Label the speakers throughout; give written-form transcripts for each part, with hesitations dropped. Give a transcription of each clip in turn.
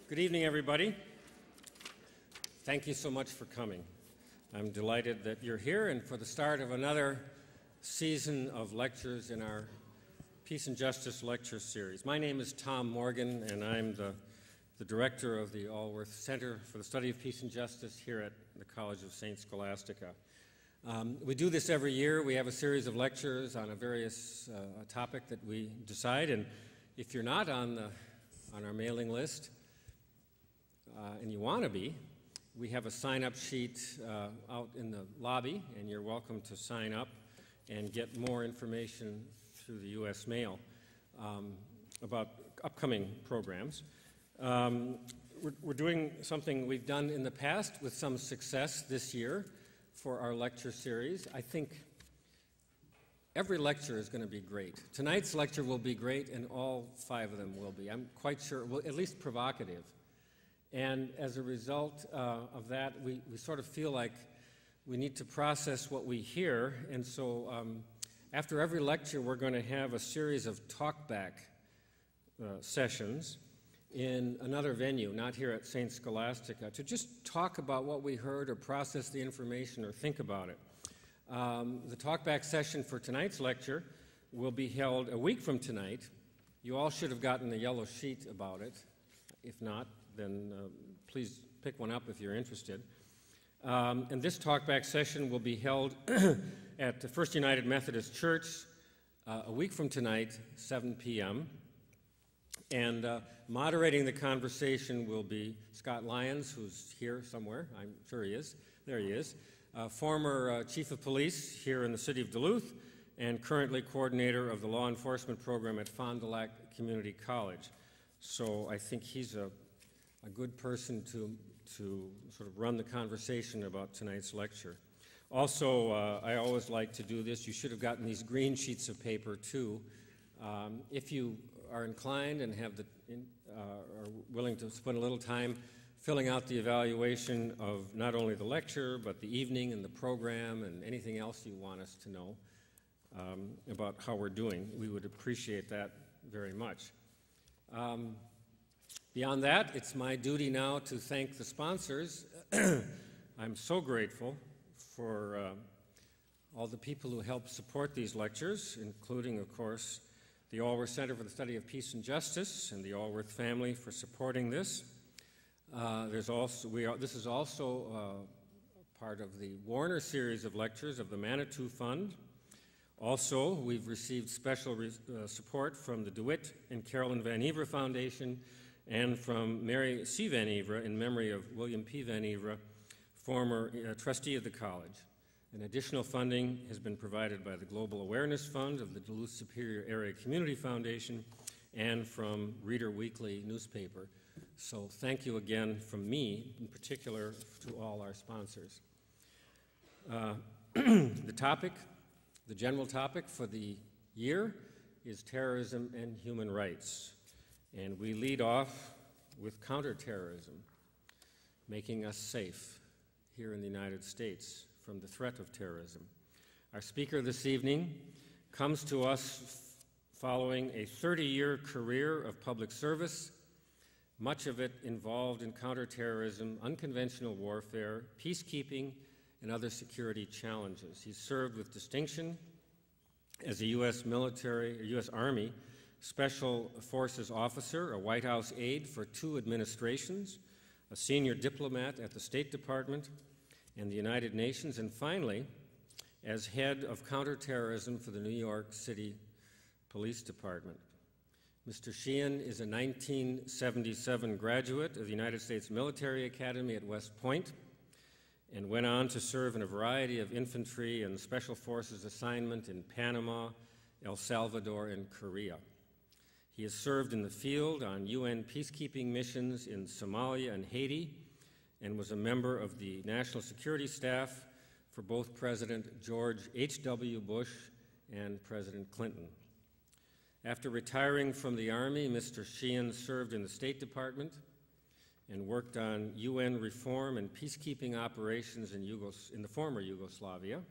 Speaker 1: Good evening, everybody. Thank you so much for coming. I'm delighted that you're here and for the start of another season of lectures in our Peace and Justice Lecture Series. My name is Tom Morgan, and I'm the director of the Allworth Center for the Study of Peace and Justice here at the College of St. Scholastica. We do this every year. We have a series of lectures on a various topic that we decide, and if you're not on our mailing list, and you want to be, we have a sign-up sheet out in the lobby, and you're welcome to sign up and get more information through the U.S. mail about upcoming programs. We're doing something we've done in the past with some success this year for our lecture series. I think every lecture is going to be great. Tonight's lecture will be great, and all 5 of them will be. I'm quite sure, well, at least provocative. And as a result of that, we sort of feel like we need to process what we hear. And so after every lecture, we're going to have a series of talkback sessions in another venue, not here at St. Scholastica, to just talk about what we heard or process the information or think about it. The talkback session for tonight's lecture will be held a week from tonight. You all should have gotten a yellow sheet about it. If not, then please pick one up if you're interested. And this talkback session will be held at the First United Methodist Church a week from tonight, 7 p.m. And moderating the conversation will be Scott Lyons, who's here somewhere. I'm sure he is. There he is. Former chief of police here in the city of Duluth and currently coordinator of the law enforcement program at Fond du Lac Community College. So I think he's a good person to sort of run the conversation about tonight's lecture. Also, I always like to do this. You should have gotten these green sheets of paper, too. If you are inclined and are willing to spend a little time filling out the evaluation of not only the lecture, but the evening and the program and anything else you want us to know about how we're doing, we would appreciate that very much. Beyond that, it's my duty now to thank the sponsors. I'm so grateful for all the people who help support these lectures, including, of course, the Allworth Center for the Study of Peace and Justice and the Allworth family for supporting this. This is also part of the Warner series of lectures of the Manitou Fund. Also, we've received special support from the DeWitt and Carolyn Van Evre Foundation and from Mary C. Van Evre in memory of William P. Van Evre, former trustee of the college. And additional funding has been provided by the Global Awareness Fund of the Duluth Superior Area Community Foundation and from Reader Weekly newspaper. So thank you again from me, in particular, to all our sponsors. The general topic for the year is terrorism and human rights. And we lead off with counterterrorism, making us safe here in the United States from the threat of terrorism. Our speaker this evening comes to us following a 30-year career of public service, much of it involved in counterterrorism, unconventional warfare, peacekeeping, and other security challenges. He served with distinction as a U.S. Army Special Forces officer, a White House aide for 2 administrations, a senior diplomat at the State Department and the United Nations, and finally, as head of counterterrorism for the New York City Police Department. Mr. Sheehan is a 1977 graduate of the United States Military Academy at West Point and went on to serve in a variety of infantry and special forces assignment in Panama, El Salvador, and Korea. He has served in the field on UN peacekeeping missions in Somalia and Haiti and was a member of the National Security Staff for both President George H.W. Bush and President Clinton. After retiring from the Army, Mr. Sheehan served in the State Department and worked on UN reform and peacekeeping operations in the former Yugoslavia.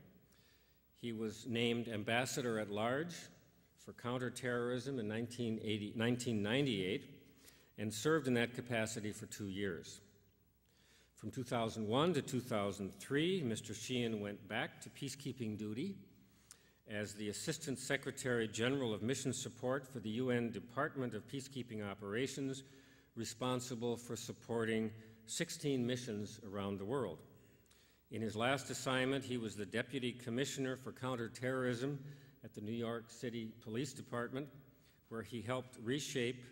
Speaker 1: He was named Ambassador at Large for Counterterrorism in 1998 and served in that capacity for 2 years. From 2001 to 2003, Mr. Sheehan went back to peacekeeping duty as the Assistant Secretary General of Mission Support for the UN Department of Peacekeeping Operations, responsible for supporting 16 missions around the world. In his last assignment, he was the Deputy Commissioner for Counterterrorism at the New York City Police Department, where he helped reshape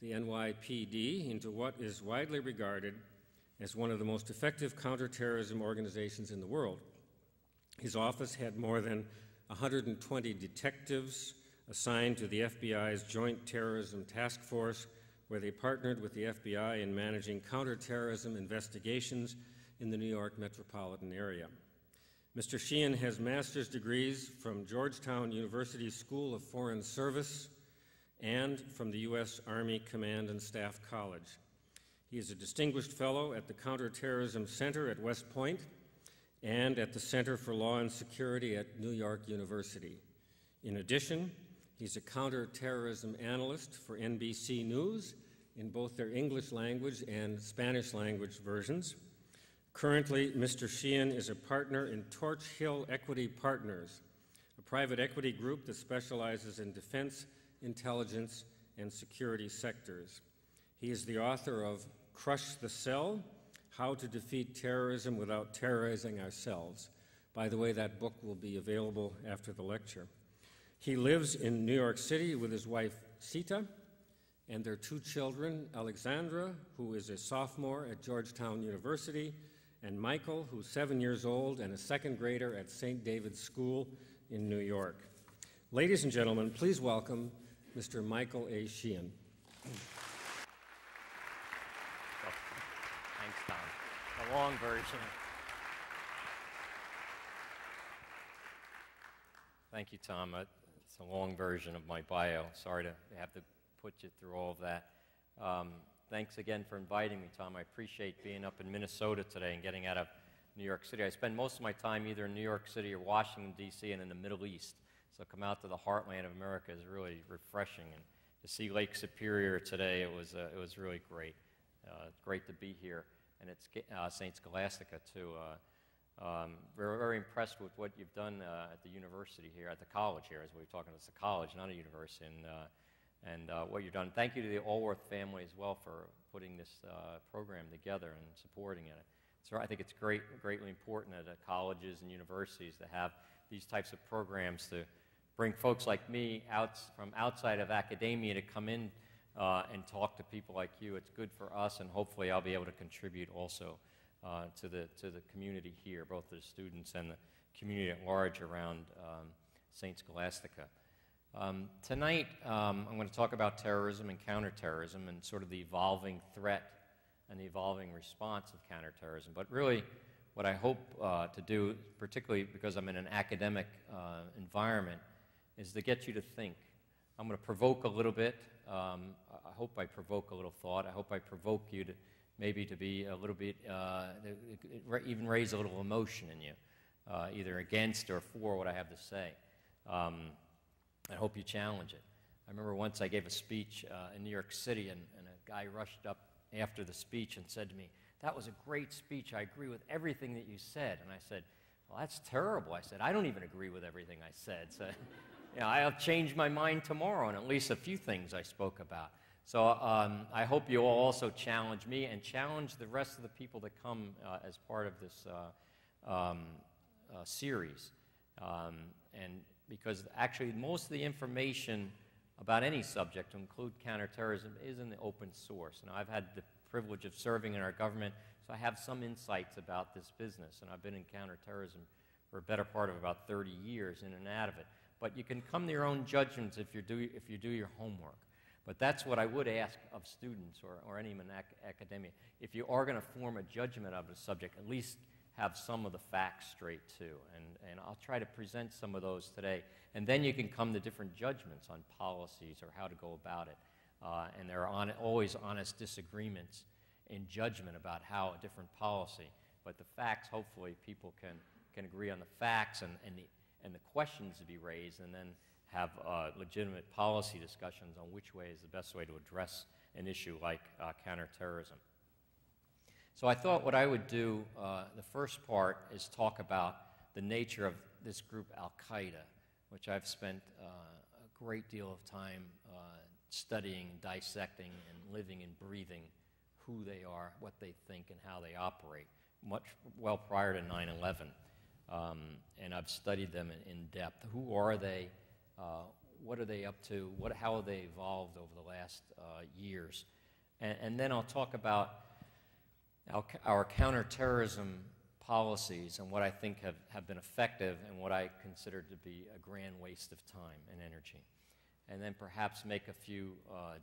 Speaker 1: the NYPD into what is widely regarded as one of the most effective counterterrorism organizations in the world. His office had more than 120 detectives assigned to the FBI's Joint Terrorism Task Force, where they partnered with the FBI in managing counterterrorism investigations in the New York metropolitan area. Mr. Sheehan has master's degrees from Georgetown University School of Foreign Service and from the U.S. Army Command and Staff College. He is a distinguished fellow at the Counterterrorism Center at West Point and at the Center for Law and Security at New York University. In addition, he's a counterterrorism analyst for NBC News in both their English language and Spanish language versions. Currently, Mr. Sheehan is a partner in Torch Hill Equity Partners, a private equity group that specializes in defense, intelligence, and security sectors. He is the author of Crush the Cell: How to Defeat Terrorism Without Terrorizing Ourselves. By the way, that book will be available after the lecture. He lives in New York City with his wife, Sita, and their 2 children, Alexandra, who is a sophomore at Georgetown University, and Michael, who's 7 years old and a 2nd grader at St. David's School in New York. Ladies and gentlemen, please welcome Mr. Michael A. Sheehan.
Speaker 2: Thanks, Tom. The long version. Thank you, Tom. It's a long version of my bio. Sorry to have to put you through all of that. Thanks again for inviting me, Tom. I appreciate being up in Minnesota today and getting out of New York City. I spend most of my time either in New York City or Washington, D.C. and in the Middle East. So come out to the heartland of America is really refreshing. And to see Lake Superior today, it was really great. It's great to be here. And it's St. Scholastica, too. We're very impressed with what you've done at the university here, at the college here, as we were talking. It's a college, not a university. And what you've done. Thank you to the Allworth family as well for putting this program together and supporting it. So I think it's greatly important at colleges and universities to have these types of programs to bring folks like me from outside of academia to come in and talk to people like you. It's good for us, and hopefully I'll be able to contribute also to the community here, both the students and the community at large around St. Scholastica. Tonight, I'm going to talk about terrorism and counterterrorism and sort of the evolving threat and the evolving response of counterterrorism. But really, what I hope to do, particularly because I'm in an academic environment, is to get you to think. I'm going to provoke a little bit. I hope I provoke a little thought. I hope I provoke you to maybe to be a little bit, even raise a little emotion in you, either against or for what I have to say. I hope you challenge it. I remember once I gave a speech in New York City, and a guy rushed up after the speech and said to me, "That was a great speech. I agree with everything that you said." And I said, "Well, that's terrible." I said, "I don't even agree with everything I said. So, I'll change my mind tomorrow on at least a few things I spoke about." So I hope you all also challenge me and challenge the rest of the people that come as part of this series. And because actually most of the information about any subject, to include counterterrorism, is in the open source. Now, I've had the privilege of serving in our government, so I have some insights about this business, and I've been in counterterrorism for a better part of about 30 years, in and out of it. But you can come to your own judgments if you do your homework. But that's what I would ask of students or anyone in academia. If you are going to form a judgment of a subject, at least have some of the facts straight too, and I'll try to present some of those today. And then you can come to different judgments on policies or how to go about it. And there are always honest disagreements in judgment about how a different policy. But the facts, hopefully, people can agree on the facts and the questions to be raised, and then have legitimate policy discussions on which way is the best way to address an issue like counterterrorism. So I thought what I would do, the first part is talk about the nature of this group Al-Qaeda, which I've spent a great deal of time studying, dissecting, and living and breathing who they are, what they think, and how they operate, well prior to 9/11. And I've studied them in depth. Who are they? What are they up to? How have they evolved over the last years? And then I'll talk about our counterterrorism policies and what I think have been effective and what I consider to be a grand waste of time and energy. And then perhaps make a few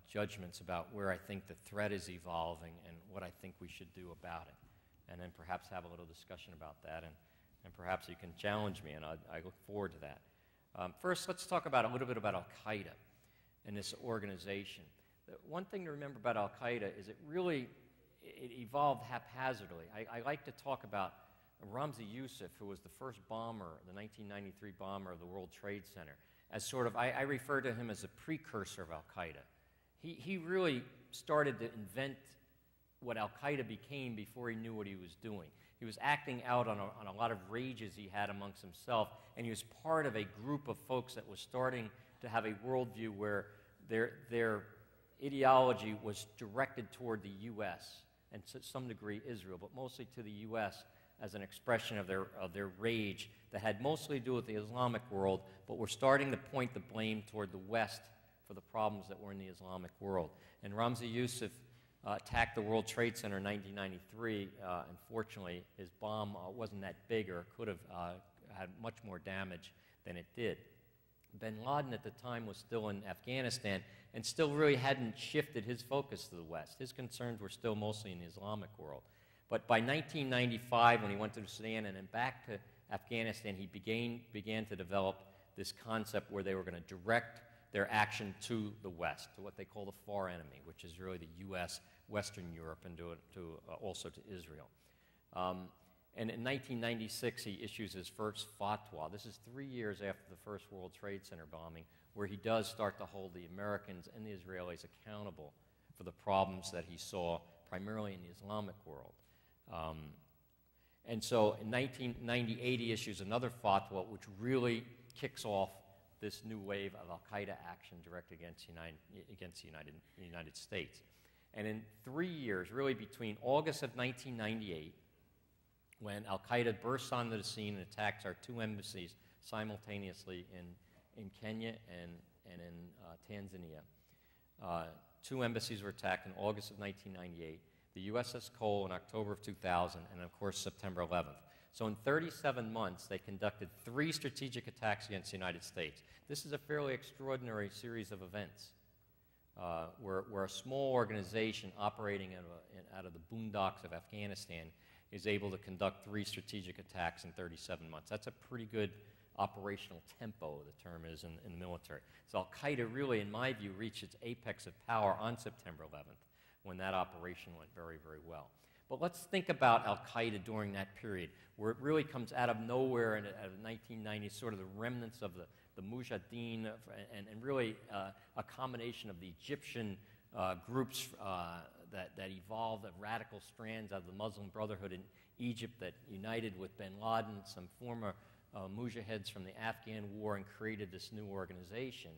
Speaker 2: judgments about where I think the threat is evolving and what I think we should do about it. And then perhaps have a little discussion about that, and perhaps you can challenge me, and I look forward to that. First, let's talk about a little bit about Al-Qaeda and this organization. One thing to remember about Al-Qaeda is it evolved haphazardly. I like to talk about Ramzi Youssef, who was the first bomber, the 1993 bomber of the World Trade Center, as sort of, I refer to him as a precursor of Al-Qaeda. He really started to invent what Al-Qaeda became before he knew what he was doing. He was acting out on a lot of rages he had amongst himself, and he was part of a group of folks that was starting to have a worldview where their ideology was directed toward the U.S. and to some degree Israel, but mostly to the U.S. as an expression of their rage that had mostly to do with the Islamic world, but were starting to point the blame toward the West for the problems that were in the Islamic world. And Ramzi Youssef attacked the World Trade Center in 1993. Unfortunately, his bomb wasn't that big, or could have had much more damage than it did. Bin Laden at the time was still in Afghanistan and still really hadn't shifted his focus to the West. His concerns were still mostly in the Islamic world. But by 1995, when he went to Sudan and then back to Afghanistan, he began to develop this concept where they were going to direct their action to the West, to what they call the far enemy, which is really the U.S., Western Europe, and also to Israel. And in 1996, he issues his first fatwa. This is 3 years after the first World Trade Center bombing, where he does start to hold the Americans and the Israelis accountable for the problems that he saw primarily in the Islamic world. And so in 1998, he issues another fatwa, which really kicks off this new wave of Al-Qaeda action directed against the United States. And in 3 years, really between August of 1998, when Al-Qaeda bursts onto the scene and attacks our 2 embassies simultaneously in Kenya and in Tanzania. 2 embassies were attacked in August of 1998, the USS Cole in October of 2000, and of course September 11th. So in 37 months, they conducted 3 strategic attacks against the United States. This is a fairly extraordinary series of events where a small organization operating out of the boondocks of Afghanistan is able to conduct 3 strategic attacks in 37 months. That's a pretty good operational tempo, the term is, in the military. So Al-Qaeda really, in my view, reached its apex of power on September 11th, when that operation went very, very well. But let's think about Al-Qaeda during that period, where it really comes out of nowhere and out of the 1990s, sort of the remnants of the Mujahideen, and really a combination of the Egyptian groups that evolved, the radical strands out of the Muslim Brotherhood in Egypt that united with bin Laden, some former Mujahids from the Afghan war, and created this new organization.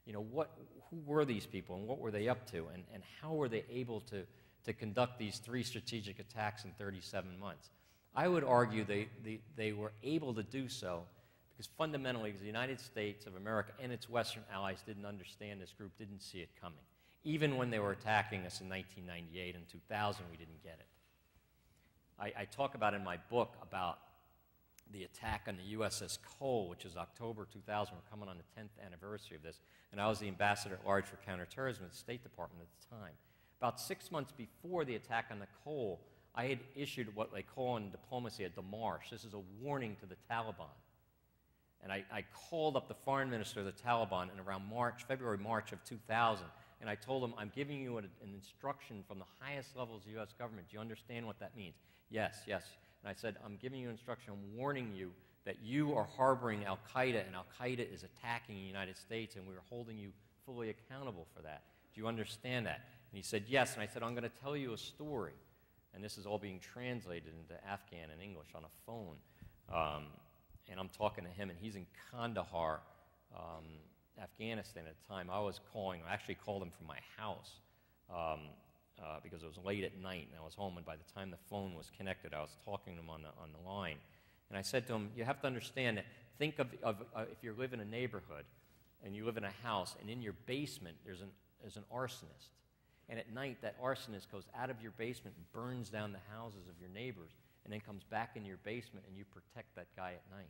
Speaker 2: You know, who were these people and what were they up to, and how were they able to conduct these 3 strategic attacks in 37 months? I would argue they were able to do so because fundamentally the United States of America and its Western allies didn't understand this group, didn't see it coming. Even when they were attacking us in 1998 and 2000, we didn't get it. I talk about in my book about the attack on the USS Cole, which is October 2000. We're coming on the 10th anniversary of this, and I was the ambassador at large for counterterrorism at the State Department at the time. About 6 months before the attack on the Cole, I had issued what they call in diplomacy a démarche. This is a warning to the Taliban. And I called up the foreign minister of the Taliban in around February, March of 2000, and I told him, I'm giving you an instruction from the highest levels of the U.S. government. Do you understand what that means? Yes, yes. And I said, I'm giving you instruction, I'm warning you that you are harboring Al-Qaeda, and Al-Qaeda is attacking the United States, and we're holding you fully accountable for that. Do you understand that? And he said, yes. And I said, I'm going to tell you a story. And this is all being translated into Afghan and English on a phone. And I'm talking to him, and he's in Kandahar, Afghanistan at the time. I actually called him from my house because it was late at night, and I was home, and by the time the phone was connected, I was talking to him on the line. And I said to him, you have to understand that, think of if you live in a neighborhood, and you live in a house, and in your basement there's an arsonist. And at night, that arsonist goes out of your basement and burns down the houses of your neighbors, and then comes back in your basement, and you protect that guy at night.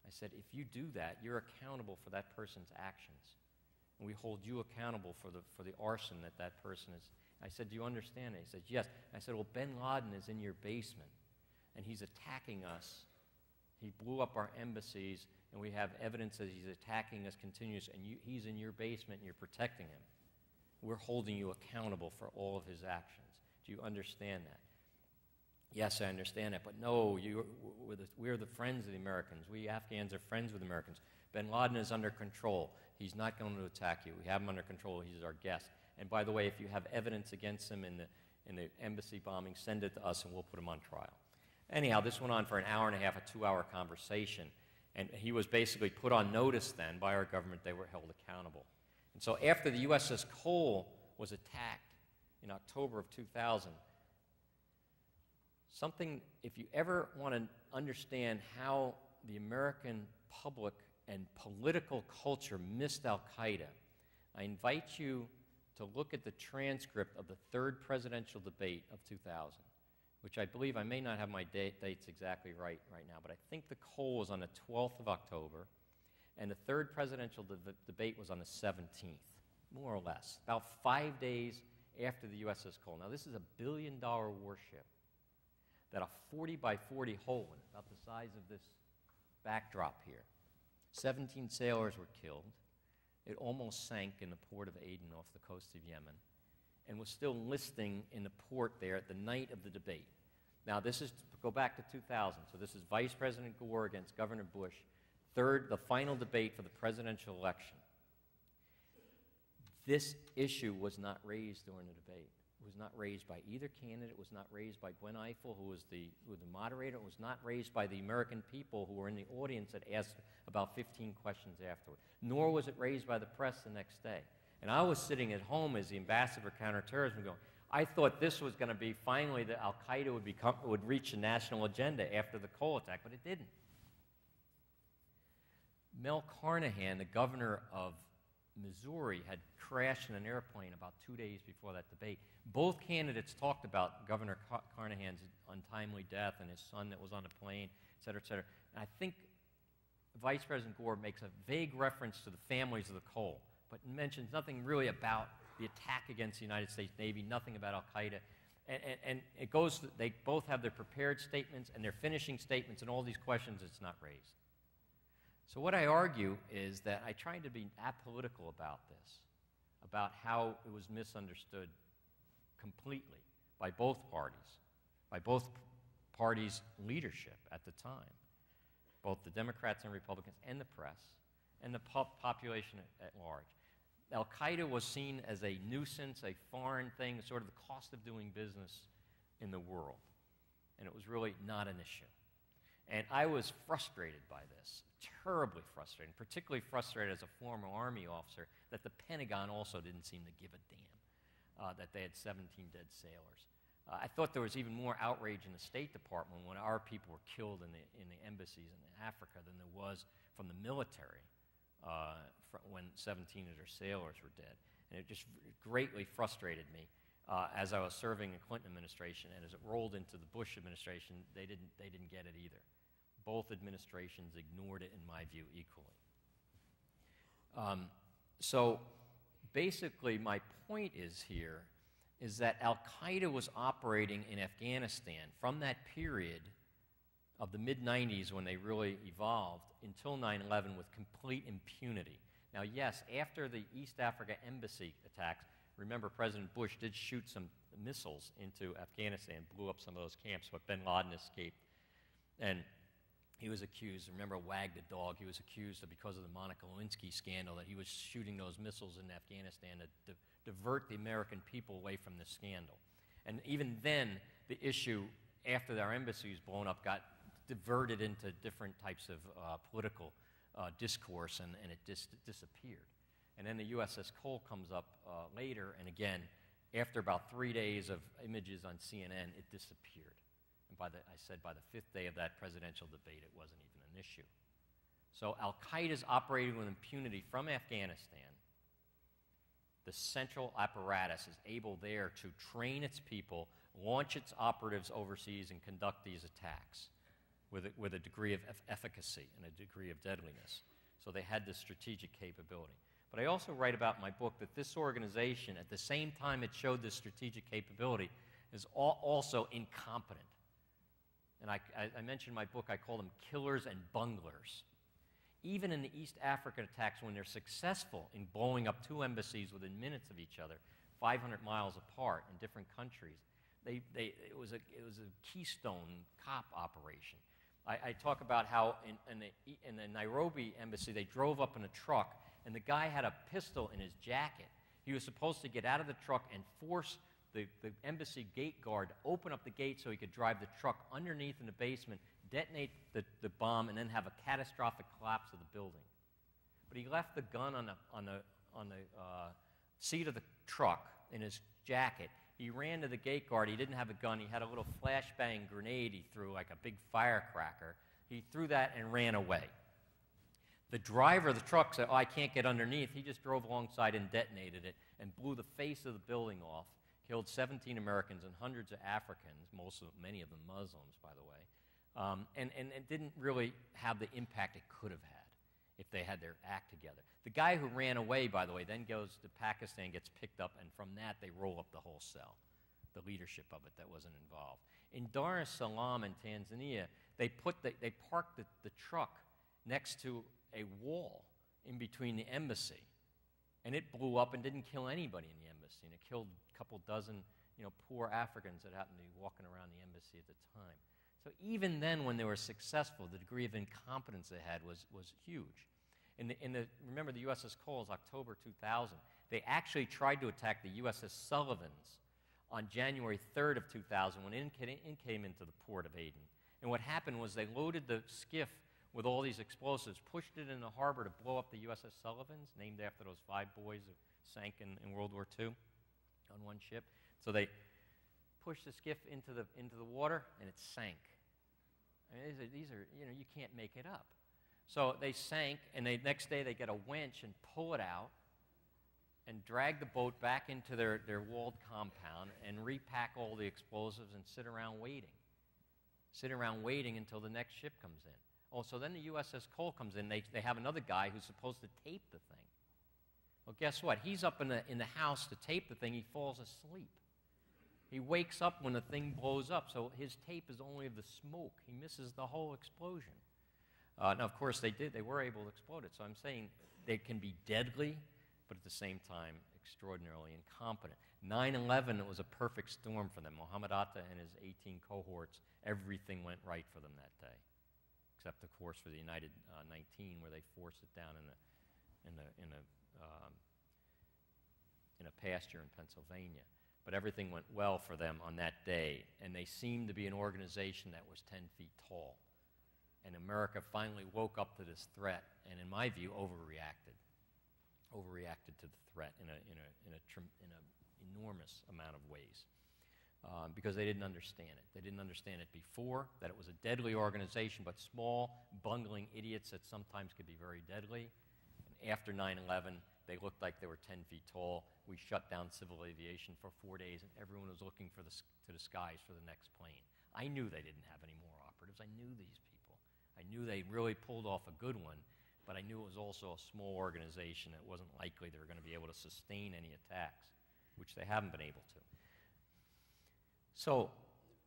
Speaker 2: I said, if you do that, you're accountable for that person's actions. And we hold you accountable for the arson that person is. I said, do you understand it? He said, yes. I said, well, bin Laden is in your basement, and he's attacking us. He blew up our embassies, and we have evidence that he's attacking us continuously, and he's in your basement, and you're protecting him. We're holding you accountable for all of his actions. Do you understand that? Yes, I understand that, but no, we're the friends of the Americans. We Afghans are friends with Americans. Bin Laden is under control. He's not going to attack you. We have him under control. He's our guest. And by the way, if you have evidence against him in the embassy bombing, send it to us, and we'll put him on trial. Anyhow, this went on for an hour and a half, a 2-hour conversation, and he was basically put on notice then by our government. They were held accountable. And so after the USS Cole was attacked in October of 2000, if you ever want to understand how the American public and political culture missed al-Qaeda, I invite you to look at the transcript of the third presidential debate of 2000, which I believe, I may not have my dates exactly right now, but I think the Cole was on the 12th of October, and the third presidential debate was on the 17th, more or less, about 5 days after the USS Cole. Now, this is a billion-dollar warship that a 40 by 40 hole in it, about the size of this backdrop here. 17 sailors were killed. It almost sank in the port of Aden off the coast of Yemen, and was still listing in the port there at the night of the debate. Now, this is, go back to 2000, so this is Vice President Gore against Governor Bush, the final debate for the presidential election. This issue was not raised during the debate. It was not raised by either candidate. It was not raised by Gwen Eiffel, who was the moderator. It was not raised by the American people who were in the audience that asked about 15 questions afterward. Nor was it raised by the press the next day. And I was sitting at home as the ambassador for counterterrorism going, I thought this was going to be finally that al-Qaeda would reach the national agenda after the Cole attack, but it didn't. Mel Carnahan, the governor of Missouri, had crashed in an airplane about 2 days before that debate. Both candidates talked about Governor Carnahan's untimely death and his son that was on the plane, et cetera, et cetera. And I think Vice President Gore makes a vague reference to the families of the Cole, but mentions nothing really about the attack against the United States Navy, nothing about al-Qaeda. And it goes, they both have their prepared statements and their finishing statements, and all these questions, it's not raised. So what I argue is that I tried to be apolitical about this, about how it was misunderstood completely by both parties' leadership at the time, both the Democrats and Republicans and the press, and the population at large. Al-Qaeda was seen as a nuisance, a foreign thing, sort of the cost of doing business in the world, and it was really not an issue. And I was frustrated by this, terribly frustrated, particularly frustrated as a former Army officer that the Pentagon also didn't seem to give a damn that they had 17 dead sailors. I thought there was even more outrage in the State Department when our people were killed in the embassies in Africa than there was from the military when 17 of their sailors were dead. And it just greatly frustrated me as I was serving the Clinton administration, and as it rolled into the Bush administration, they didn't get it either. Both administrations ignored it, in my view, equally. So basically, my point is that al-Qaeda was operating in Afghanistan from that period of the mid-90s when they really evolved until 9/11 with complete impunity. Now, yes, after the East Africa embassy attacks, remember President Bush did shoot some missiles into Afghanistan, blew up some of those camps, but bin Laden escaped. And he was accused, remember Wag the dog, he was accused of, because of the Monica Lewinsky scandal, that he was shooting those missiles in Afghanistan to divert the American people away from the scandal. And even then, the issue, after our embassy was blown up, got diverted into different types of political discourse, and it disappeared. And then the USS Cole comes up later, and again, after about 3 days of images on CNN, it disappeared. And by the fifth day of that presidential debate, it wasn't even an issue. So Al-Qaeda's operating with impunity from Afghanistan. The central apparatus is able there to train its people, launch its operatives overseas, and conduct these attacks with a degree of efficacy and a degree of deadliness. So they had this strategic capability. But I also write about in my book that this organization, at the same time it showed this strategic capability, is also incompetent. And I mentioned in my book, I call them killers and bunglers. Even in the East African attacks, when they're successful in blowing up 2 embassies within minutes of each other, 500 miles apart in different countries, it was a keystone cop operation. I talk about how in the Nairobi embassy, they drove up in a truck, and the guy had a pistol in his jacket. He was supposed to get out of the truck and force the embassy gate guard to open up the gate so he could drive the truck underneath in the basement, detonate the bomb, and then have a catastrophic collapse of the building. But he left the gun on the seat of the truck in his jacket. He ran to the gate guard. He didn't have a gun. He had a little flashbang grenade he threw, like a big firecracker. He threw that and ran away. The driver of the truck said, "Oh, I can't get underneath." He just drove alongside and detonated it and blew the face of the building off, killed 17 Americans and hundreds of Africans, many of them Muslims, by the way, and it didn't really have the impact it could have had if they had their act together. The guy who ran away, by the way, then goes to Pakistan, gets picked up, and from that they roll up the whole cell, the leadership of it that wasn't involved. In Dar es Salaam in Tanzania, they parked the truck next to a wall in between the embassy, and it blew up and didn't kill anybody in the embassy, and it killed a couple dozen poor Africans that happened to be walking around the embassy at the time. So even then, when they were successful, the degree of incompetence they had was huge. Remember, the USS Cole is October 2000. They actually tried to attack the USS Sullivans on January 3rd of 2000 when it came into the port of Aden. And what happened was they loaded the skiff with all these explosives, pushed it in the harbor to blow up the USS Sullivans, named after those 5 boys who sank in World War II on one ship. So they pushed the skiff into the water, and it sank. I mean, these are you can't make it up. So they sank, and next day they get a winch and pull it out and drag the boat back into their walled compound and repack all the explosives and sit around waiting. Sit around waiting until the next ship comes in. Oh, so then the USS Cole comes in. They have another guy who's supposed to tape the thing. Well, guess what? He's up in the house to tape the thing. He falls asleep. He wakes up when the thing blows up, so his tape is only of the smoke. He misses the whole explosion. Now, of course, they were able to explode it. So I'm saying they can be deadly, but at the same time, extraordinarily incompetent. 9/11 was a perfect storm for them. Mohammed Atta and his 18 cohorts, everything went right for them that day, except, of course, for the United 19, where they forced it down in a pasture in Pennsylvania. But everything went well for them on that day, and they seemed to be an organization that was 10 feet tall. And America finally woke up to this threat, and in my view, overreacted to the threat in an enormous amount of ways, because they didn't understand it. They didn't understand it before, that it was a deadly organization, but small, bungling idiots that sometimes could be very deadly. And after 9/11, they looked like they were 10 feet tall. We shut down civil aviation for 4 days, and everyone was looking to the skies for the next plane. I knew they didn't have any more operatives. I knew these people. I knew they really pulled off a good one, but I knew it was also a small organization. It wasn't likely they were going to be able to sustain any attacks, which they haven't been able to. So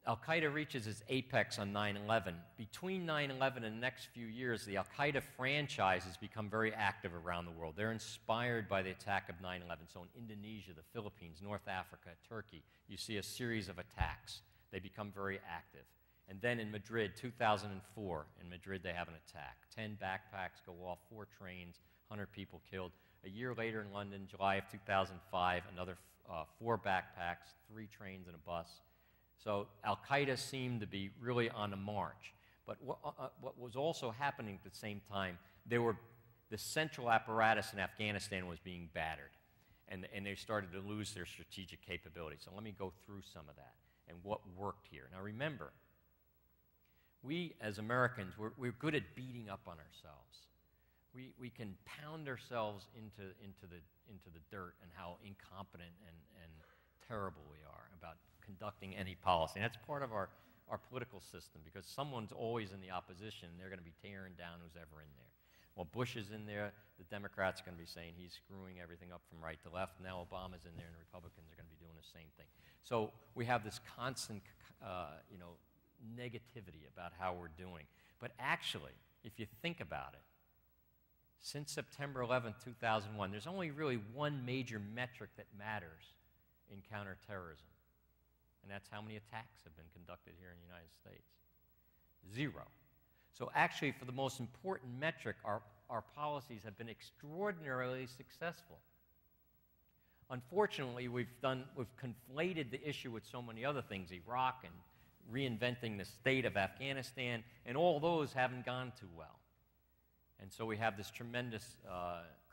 Speaker 2: Al-Qaeda reaches its apex on 9/11. Between 9/11 and the next few years, the Al-Qaeda franchise has become very active around the world. They're inspired by the attack of 9/11. So in Indonesia, the Philippines, North Africa, Turkey, you see a series of attacks. They become very active. And then in Madrid, 2004, in Madrid they have an attack. 10 backpacks go off, 4 trains, 100 people killed. A year later in London, July of 2005, another 4 backpacks, 3 trains and a bus. So Al-Qaeda seemed to be really on a march. But what was also happening at the same time, the central apparatus in Afghanistan was being battered, and they started to lose their strategic capability. So let me go through some of that and what worked here. Now remember, we as Americans, we're good at beating up on ourselves. We can pound ourselves into the dirt and how incompetent and terrible we are about conducting any policy. And that's part of our political system, because someone's always in the opposition, and they're going to be tearing down who's ever in there. While Bush is in there, the Democrats are going to be saying he's screwing everything up from right to left. Now Obama's in there, and the Republicans are going to be doing the same thing. So we have this constant, negativity about how we're doing. But actually, if you think about it, since September 11, 2001, there's only really one major metric that matters in counterterrorism, and that's how many attacks have been conducted here in the United States. 0. So actually, for the most important metric, our policies have been extraordinarily successful. Unfortunately, we've conflated the issue with so many other things, Iraq and reinventing the state of Afghanistan, and all those haven't gone too well. And so we have this tremendous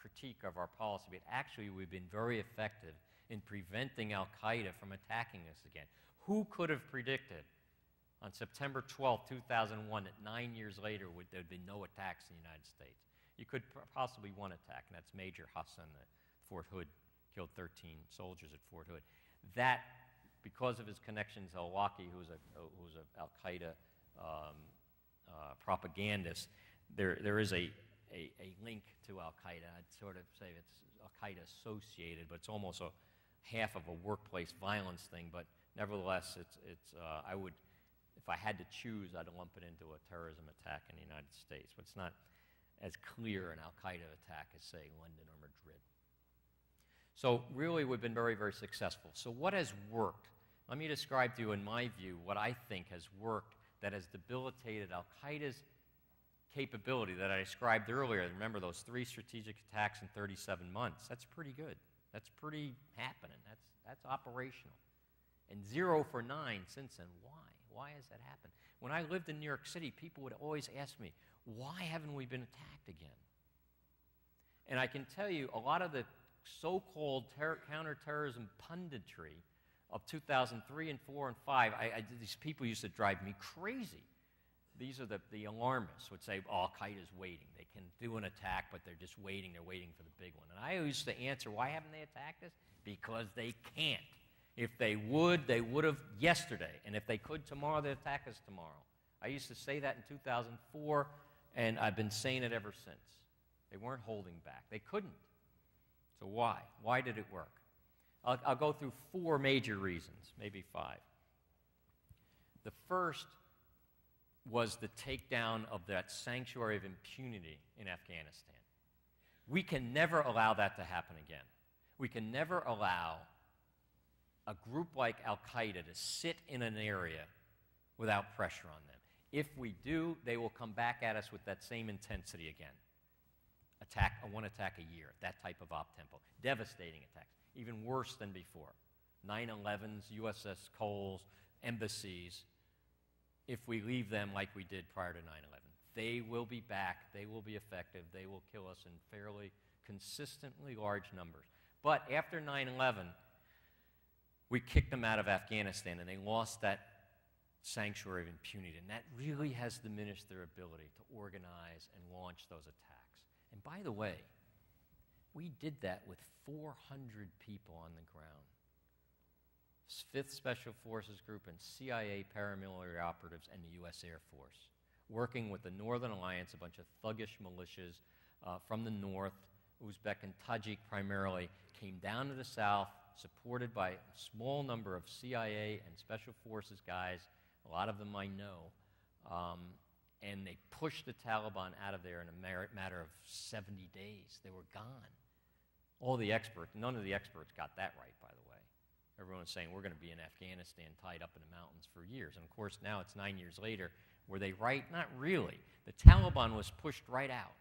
Speaker 2: critique of our policy, but actually we've been very effective in preventing Al-Qaeda from attacking us again. Who could have predicted on September 12, 2001, that 9 years later there'd be no attacks in the United States? You could possibly one attack, and that's Major Hassan at Fort Hood, killed 13 soldiers at Fort Hood. That, because of his connections to Lockerbie, who's an Al-Qaeda propagandist, there is a link to Al-Qaeda. I'd sort of say it's Al-Qaeda associated, but it's almost a half of a workplace violence thing. But nevertheless, I would, if I had to choose, I'd lump it into a terrorism attack in the United States. But it's not as clear an Al-Qaeda attack as, say, London or Madrid. So really, we've been very, very successful. So what has worked? Let me describe to you, in my view, what I think has worked that has debilitated Al-Qaeda's capability that I described earlier. Remember those 3 strategic attacks in 37 months? That's pretty good. That's pretty happening. That's operational. And 0 for 9 since then. Why? Why has that happened? When I lived in New York City, people would always ask me, why haven't we been attacked again? And I can tell you, a lot of the so-called counterterrorism punditry of 2003 and 4 and 5, these people used to drive me crazy. These are the alarmists would say, oh, Al-Qaeda's waiting. They can do an attack, but they're just waiting. They're waiting for the big one. And I used to answer, why haven't they attacked us? Because they can't. If they would have yesterday. And if they could tomorrow, they'd attack us tomorrow. I used to say that in 2004, and I've been saying it ever since. They weren't holding back. They couldn't. So why? Why did it work? I'll go through 4 major reasons, maybe 5. The first was the takedown of that sanctuary of impunity in Afghanistan. We can never allow that to happen again. We can never allow a group like Al-Qaeda to sit in an area without pressure on them. If we do, they will come back at us with that same intensity again. One attack a year, that type of op-tempo. Devastating attacks, even worse than before. 9/11s, USS Coles, embassies. If we leave them like we did prior to 9/11, they will be back, they will be effective, they will kill us in fairly consistently large numbers. But after 9/11, we kicked them out of Afghanistan, and they lost that sanctuary of impunity, and that really has diminished their ability to organize and launch those attacks. And by the way, we did that with 400 people on the ground. 5th Special Forces Group and CIA paramilitary operatives and the U.S. Air Force, working with the Northern Alliance, a bunch of thuggish militias from the north, Uzbek and Tajik primarily, came down to the south, supported by a small number of CIA and Special Forces guys, a lot of them I know, and they pushed the Taliban out of there in a matter of 70 days. They were gone. None of the experts got that right, by the way. Everyone's saying we're going to be in Afghanistan tied up in the mountains for years. And of course, now it's 9 years later. Were they right? Not really. The Taliban was pushed right out.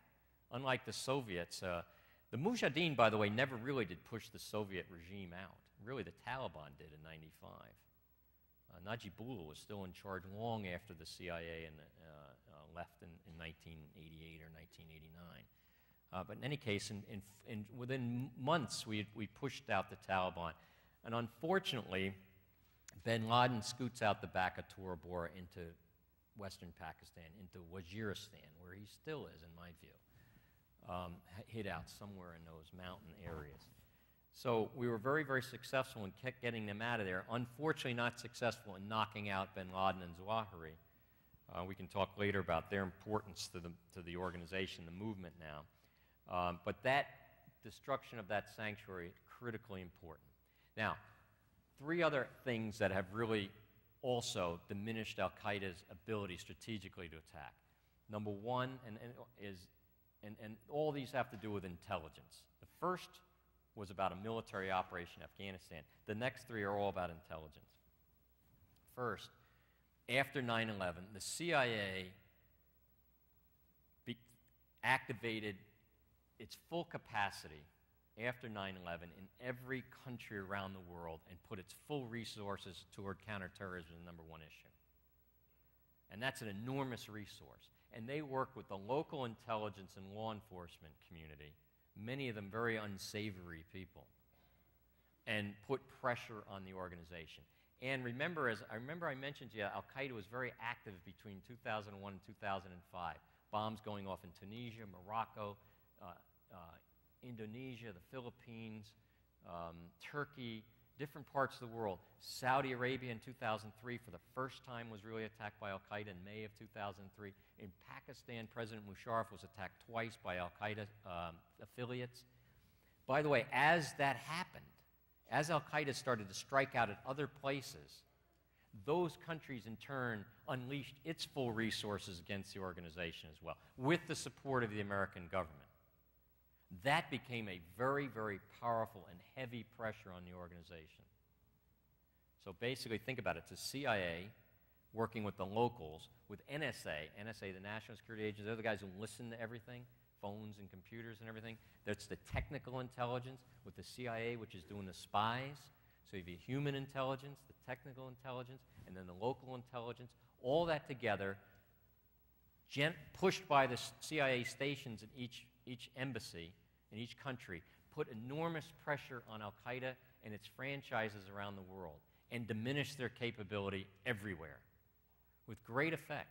Speaker 2: Unlike the Soviets, The Mujahideen, by the way, never really did push the Soviet regime out. Really, the Taliban did in '95. Najibullah was still in charge long after the CIA and left in 1988 or 1989. But in any case, within months, we pushed out the Taliban. And unfortunately, bin Laden scoots out the back of Tora Bora into western Pakistan, into Waziristan, where he still is, in my view, hid out somewhere in those mountain areas. So we were very, very successful in getting them out of there. Unfortunately, not successful in knocking out bin Laden and Zawahiri. We can talk later about their importance to the organization, the movement now. But that destruction of that sanctuary, critically important. Now, three other things that have really also diminished al-Qaeda's ability strategically to attack. Number one, and all these have to do with intelligence. The first was about a military operation in Afghanistan. The next three are all about intelligence. First, after 9/11, the CIA activated its full capacity after 9/11 in every country around the world and put its full resources toward counterterrorism as the number one issue. And that's an enormous resource. And they work with the local intelligence and law enforcement community, many of them very unsavory people, and put pressure on the organization. And remember, I mentioned to you, al-Qaeda was very active between 2001 and 2005. Bombs going off in Tunisia, Morocco, Indonesia, the Philippines, Turkey, different parts of the world. Saudi Arabia in 2003 for the first time was really attacked by al-Qaeda in May of 2003. In Pakistan, President Musharraf was attacked twice by al-Qaeda affiliates. By the way, as that happened, as al-Qaeda started to strike out at other places, those countries in turn unleashed its full resources against the organization as well, with the support of the American government. That became a very, very powerful and heavy pressure on the organization. So basically, think about it. It's the CIA working with the locals, with NSA, the National Security Agency. They're the guys who listen to everything, phones and computers and everything. That's the technical intelligence with the CIA, which is doing the spies. So you have human intelligence, the technical intelligence, and then the local intelligence. All that together, pushed by the CIA stations in each embassy in each country, put enormous pressure on al-Qaeda and its franchises around the world and diminished their capability everywhere with great effect,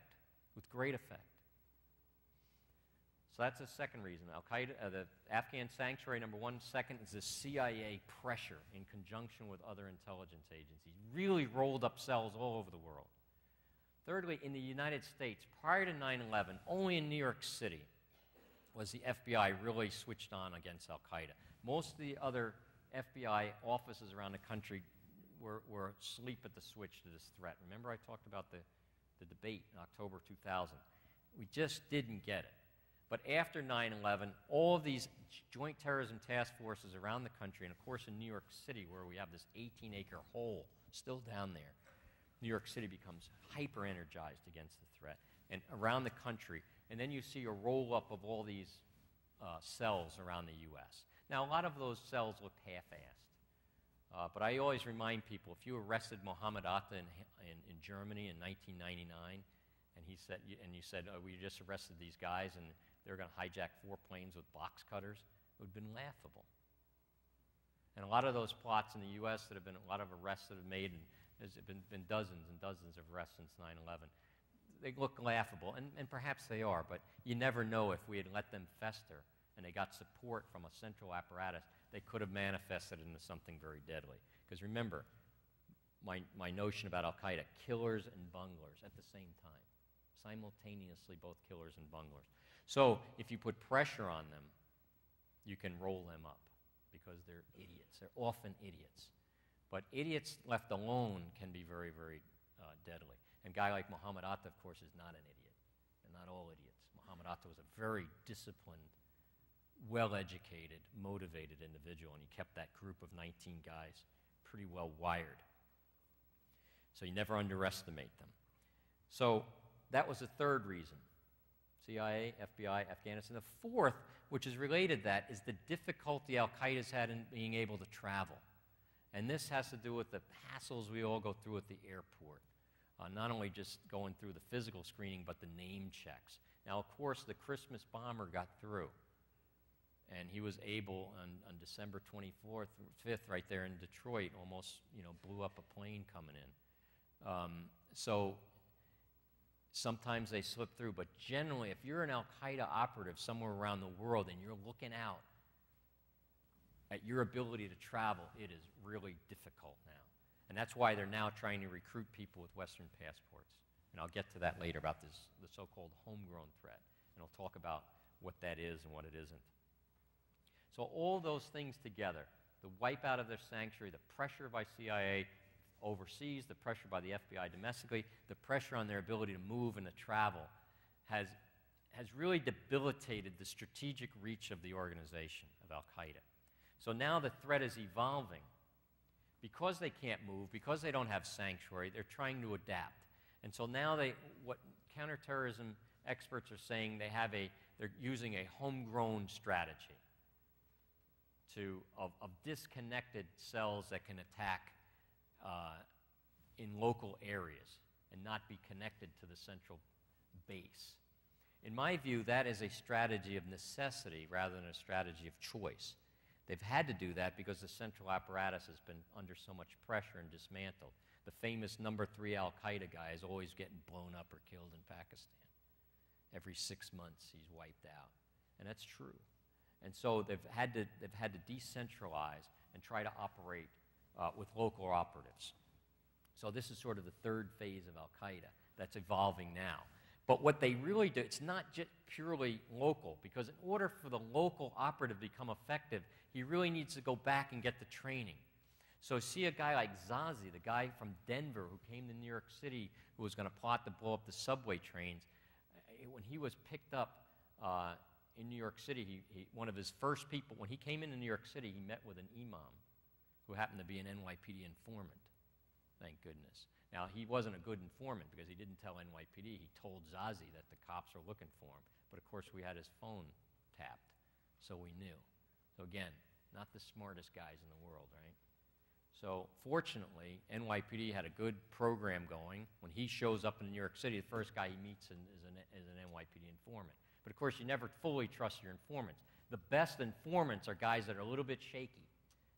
Speaker 2: So that's the second reason. Al-Qaeda, the Afghan sanctuary, number one. Second is the CIA pressure in conjunction with other intelligence agencies. Really rolled up cells all over the world. Thirdly, in the United States, prior to 9/11, only in New York City was the FBI really switched on against al-Qaeda. Most of the other FBI offices around the country were asleep at the switch to this threat. Remember I talked about the debate in October 2000. We just didn't get it. But after 9/11, all of these joint terrorism task forces around the country, and of course in New York City, where we have this 18-acre hole still down there, New York City becomes hyper-energized against the threat, and around the country. And then you see a roll-up of all these cells around the U.S. Now, a lot of those cells look half-assed. But I always remind people, if you arrested Mohammed Atta in Germany in 1999, and you said, oh, we just arrested these guys, and they're going to hijack 4 planes with box cutters, it would have been laughable. And a lot of those plots in the U.S. that have been, a lot of arrests that have made, and there's been dozens and dozens of arrests since 9/11. They look laughable, and perhaps they are, but you never know. If we had let them fester and they got support from a central apparatus, they could have manifested into something very deadly. Because remember, my notion about al-Qaeda, killers and bunglers at the same time, simultaneously both killers and bunglers. So if you put pressure on them, you can roll them up because they're idiots. They're often idiots. But idiots left alone can be very, very deadly. And a guy like Mohammed Atta, of course, is not an idiot. They're not all idiots. Mohammed Atta was a very disciplined, well-educated, motivated individual, and he kept that group of 19 guys pretty well wired. So you never underestimate them. So that was the third reason. CIA, FBI, Afghanistan. The fourth which is related to that, is the difficulty Al-Qaeda's had in being able to travel. And this has to do with the hassles we all go through at the airport. Not only just going through the physical screening, but the name checks. Now, of course, the Christmas bomber got through. And he was able, on December 24th, 5th, right there in Detroit, almost, blew up a plane coming in. So sometimes they slip through, but generally, if you're an Al-Qaeda operative somewhere around the world and you're looking out at your ability to travel, it is really difficult now. And that's why they're now trying to recruit people with Western passports. And I'll get to that later about the so-called homegrown threat. And I'll talk about what that is and what it isn't. So all those things together, the wipeout of their sanctuary, the pressure by CIA overseas, the pressure by the FBI domestically, the pressure on their ability to move and to travel, has really debilitated the strategic reach of the organization of Al-Qaeda. So now the threat is evolving. Because they can't move, because they don't have sanctuary, they're trying to adapt. And so now what counterterrorism experts are saying, they're using a homegrown strategy of disconnected cells that can attack in local areas and not be connected to the central base. In my view, that is a strategy of necessity rather than a strategy of choice. They've had to do that because the central apparatus has been under so much pressure and dismantled. The famous #3 Al-Qaeda guy is always getting blown up or killed in Pakistan. Every 6 months he's wiped out. And that's true. And so they've had to decentralize and try to operate with local operatives. So this is sort of the third phase of Al-Qaeda that's evolving now. But what they really do, it's not just purely local, because in order for the local operative to become effective, he really needs to go back and get the training. So see a guy like Zazi, the guy from Denver who came to New York City who was going to plot to blow up the subway trains. When he was picked up in New York City, one of his first people, when he came into New York City, he met with an imam who happened to be an NYPD informant. Thank goodness. Now, he wasn't a good informant because he didn't tell NYPD. He told Zazi that the cops were looking for him. But, of course, we had his phone tapped, so we knew. So, again, not the smartest guys in the world, right? So, fortunately, NYPD had a good program going. When he shows up in New York City, the first guy he meets is an NYPD informant. But, of course, you never fully trust your informants. The best informants are guys that are a little bit shaky.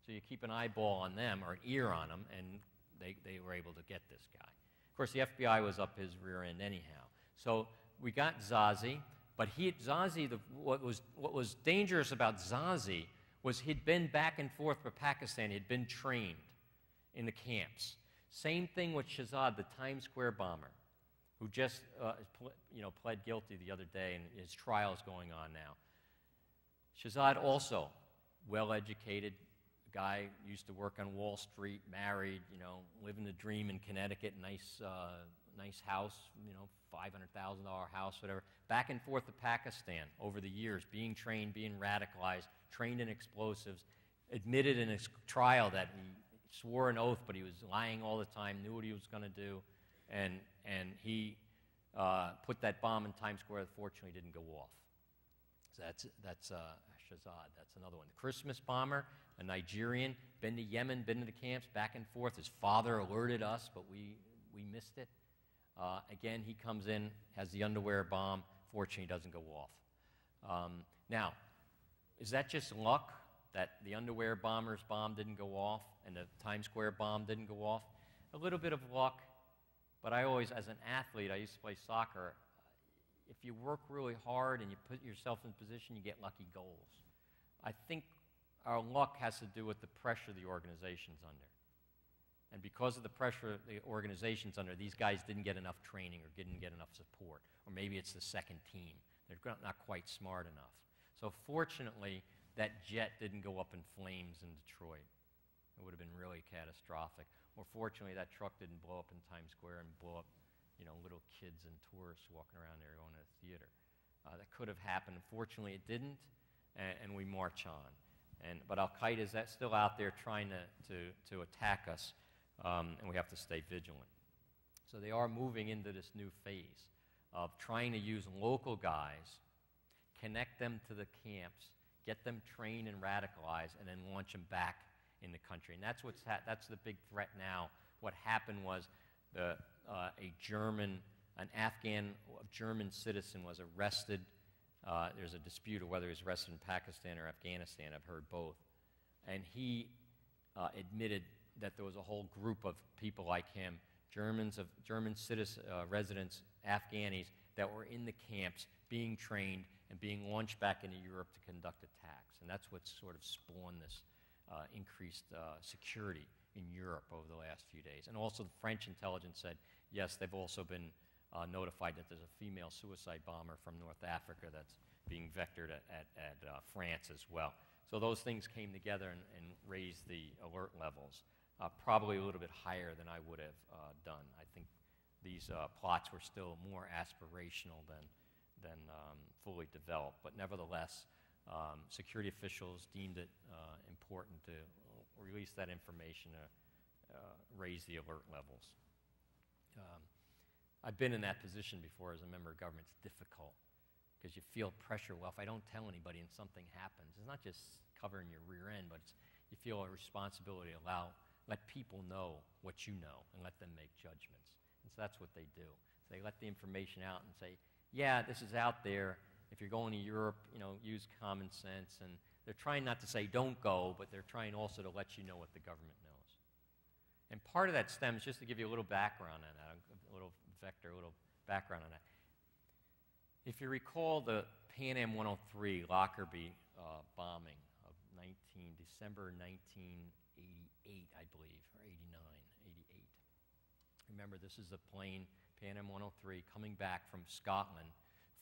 Speaker 2: So you keep an eyeball on them or an ear on them, and they were able to get this guy. Of course, the FBI was up his rear end anyhow. So we got Zazi, but what was dangerous about Zazi was he'd been back and forth with Pakistan. He'd been trained in the camps. Same thing with Shahzad, the Times Square bomber, who just pled guilty the other day, and his trial's going on now. Shahzad also well-educated guy, used to work on Wall Street, married, living the dream in Connecticut, nice house, $500,000 house, whatever. Back and forth to Pakistan over the years, being trained, being radicalized, trained in explosives, admitted in his trial that he swore an oath, but he was lying all the time, knew what he was going to do, and he put that bomb in Times Square that fortunately didn't go off. So that's Shahzad. That's another one. The Christmas bomber, a Nigerian, been to Yemen, been to the camps, back and forth. His father alerted us, but we missed it. Again, he comes in, has the underwear bomb. Fortunately, doesn't go off. Now, is that just luck that the underwear bomber's bomb didn't go off and the Times Square bomb didn't go off? A little bit of luck, but I always, as an athlete, I used to play soccer. If you work really hard and you put yourself in position, you get lucky goals. I think our luck has to do with the pressure the organization's under. And because of the pressure the organization's under, these guys didn't get enough training or didn't get enough support. Or maybe it's the second team. They're not quite smart enough. So fortunately, that jet didn't go up in flames in Detroit. It would have been really catastrophic. Or fortunately, that truck didn't blow up in Times Square and blow up little kids and tourists walking around there going to the theater. That could have happened. Fortunately, it didn't, and we march on. But Al-Qaeda is still out there trying to attack us, and we have to stay vigilant. So they are moving into this new phase of trying to use local guys, connect them to the camps, get them trained and radicalized, and then launch them back in the country. And that's that's the big threat now. What happened was an Afghan German citizen was arrested. There's a dispute of whether he was arrested in Pakistan or Afghanistan. I've heard both. And he admitted that there was a whole group of people like him, German citizens, residents, Afghanis, that were in the camps being trained and being launched back into Europe to conduct attacks. And that's what sort of spawned this increased security in Europe over the last few days. And also the French intelligence said, yes, they've also been notified that there's a female suicide bomber from North Africa that's being vectored at France as well. So those things came together and raised the alert levels, probably a little bit higher than I would have done. I think these plots were still more aspirational than fully developed. But nevertheless, security officials deemed it important to release that information to raise the alert levels. I've been in that position before as a member of government. It's difficult because you feel pressure. Well, if I don't tell anybody and something happens, it's not just covering your rear end, but you feel a responsibility to let people know what you know and let them make judgments. And so that's what they do. So they let the information out and say, yeah, this is out there. If you're going to Europe, use common sense. And they're trying not to say don't go, but they're trying also to let you know what the government knows. And part of that stems, just to give you a little background on that, a little background on that. If you recall the Pan Am 103 Lockerbie bombing of December 1988, I believe, or 89, 88. Remember, this is a plane, Pan Am 103, coming back from Scotland,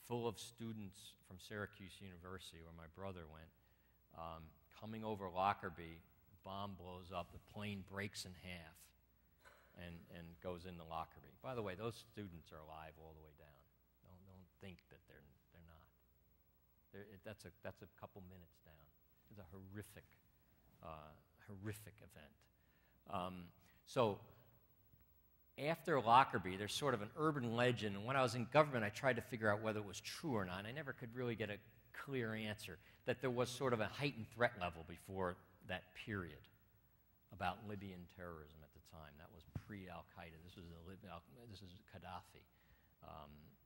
Speaker 2: full of students from Syracuse University, where my brother went, coming over Lockerbie. Bomb blows up, the plane breaks in half and goes into Lockerbie. By the way, those students are alive all the way down. Don't think that they're not. That's a couple minutes down. It's a horrific event. So after Lockerbie, there's sort of an urban legend, and when I was in government, I tried to figure out whether it was true or not, and I never could really get a clear answer, that there was sort of a heightened threat level before that period about Libyan terrorism at the time. That was pre-AlQaeda. This is Gaddafi,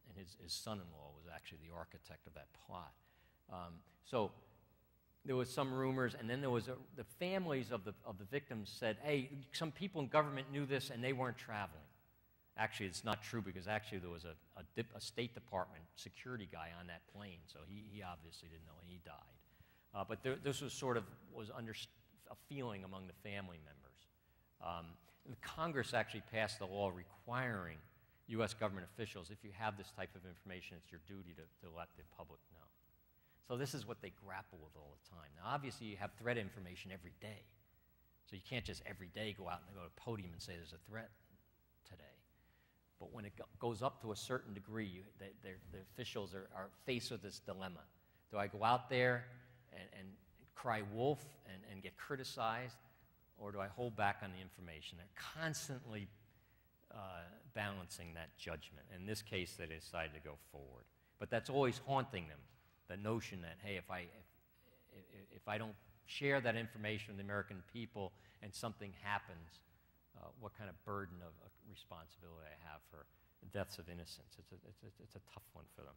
Speaker 2: and his son-in-law was actually the architect of that plot. So there was some rumors, and then there was the families of the victims said, hey, some people in government knew this and they weren't traveling. Actually, it's not true, because actually there was a State Department security guy on that plane, so he obviously didn't know, and he died. But this was sort of a feeling among the family members. And Congress actually passed a law requiring U.S. government officials, if you have this type of information, it's your duty to let the public know. So this is what they grapple with all the time. Now, obviously, you have threat information every day. So you can't just every day go out and go to a podium and say there's a threat today. But when it goes up to a certain degree, the officials are faced with this dilemma. Do I go out there and cry wolf and get criticized, or do I hold back on the information? They're constantly balancing that judgment. In this case, they decided to go forward. But that's always haunting them, the notion that, hey, if I don't share that information with the American people and something happens, what kind of burden of responsibility I have for the deaths of innocents. It's a tough one for them.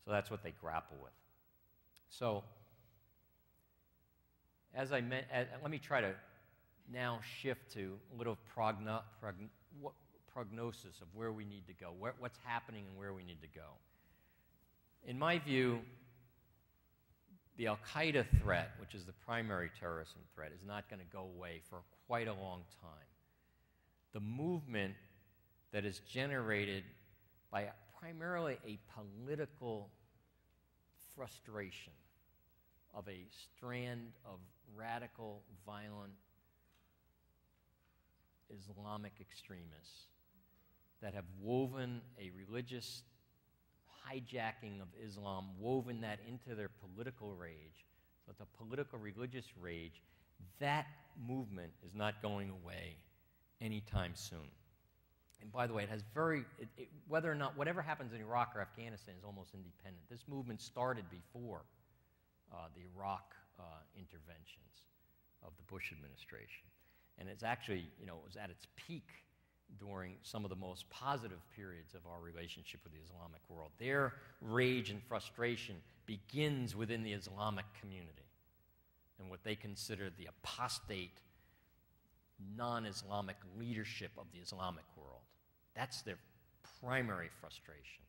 Speaker 2: So that's what they grapple with. So as I meant, let me try to now shift to a little prognosis of where we need to go, what's happening and where we need to go. In my view, the Al-Qaeda threat, which is the primary terrorism threat, is not going to go away for quite a long time. The movement that is generated by primarily a political frustration of a strand of radical, violent Islamic extremists that have woven a religious hijacking of Islam, woven that into their political rage. So it's a political religious rage. That movement is not going away anytime soon. And by the way, it has whether or not, whatever happens in Iraq or Afghanistan is almost independent. This movement started before the Iraq interventions of the Bush administration. And it's actually, it was at its peak during some of the most positive periods of our relationship with the Islamic world. Their rage and frustration begins within the Islamic community and what they consider the apostate, non-Islamic leadership of the Islamic world. That's their primary frustration,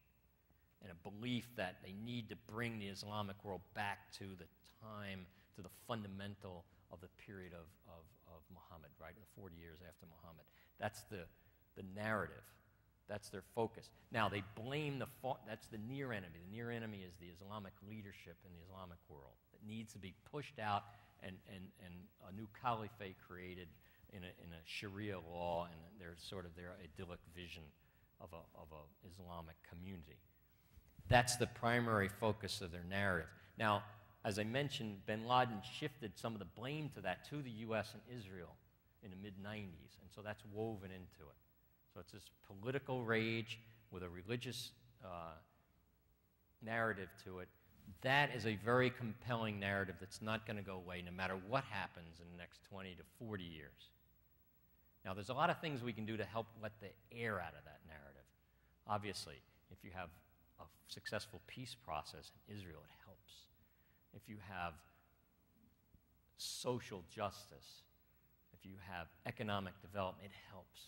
Speaker 2: and a belief that they need to bring the Islamic world back to the time, to the fundamental of the period of Muhammad, right, the 40 years after Muhammad. That's the narrative. That's their focus. Now, they blame that's the near enemy. The near enemy is the Islamic leadership in the Islamic world that needs to be pushed out and a new caliphate created in a Sharia law, and there's sort of their idyllic vision of a Islamic community. That's the primary focus of their narrative. Now, as I mentioned, bin Laden shifted some of the blame to that to the U.S. and Israel in the mid-'90s, and so that's woven into it. So it's this political rage with a religious narrative to it. That is a very compelling narrative that's not going to go away no matter what happens in the next 20 to 40 years. Now, there's a lot of things we can do to help let the air out of that narrative. Obviously, if you have a successful peace process in Israel, it helps. If you have social justice, if you have economic development, it helps.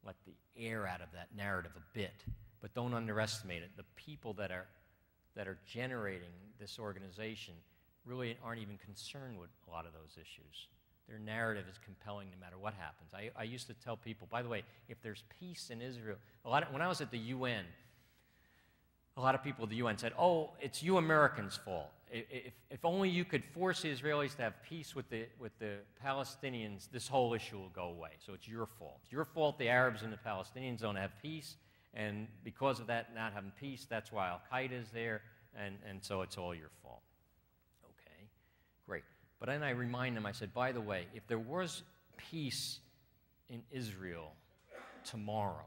Speaker 2: Let the air out of that narrative a bit, but don't underestimate it. The people that are generating this organization really aren't even concerned with a lot of those issues. Their narrative is compelling no matter what happens. I used to tell people, by the way, if there's peace in Israel, when I was at the UN, a lot of people at the UN said, oh, it's you Americans' fault. If only you could force the Israelis to have peace with the Palestinians, this whole issue will go away. So it's your fault. It's your fault the Arabs and the Palestinians don't have peace, and because of that not having peace, that's why Al-Qaeda is there, and so it's all your fault. Okay, great. But then I remind them, I said, by the way, if there was peace in Israel tomorrow,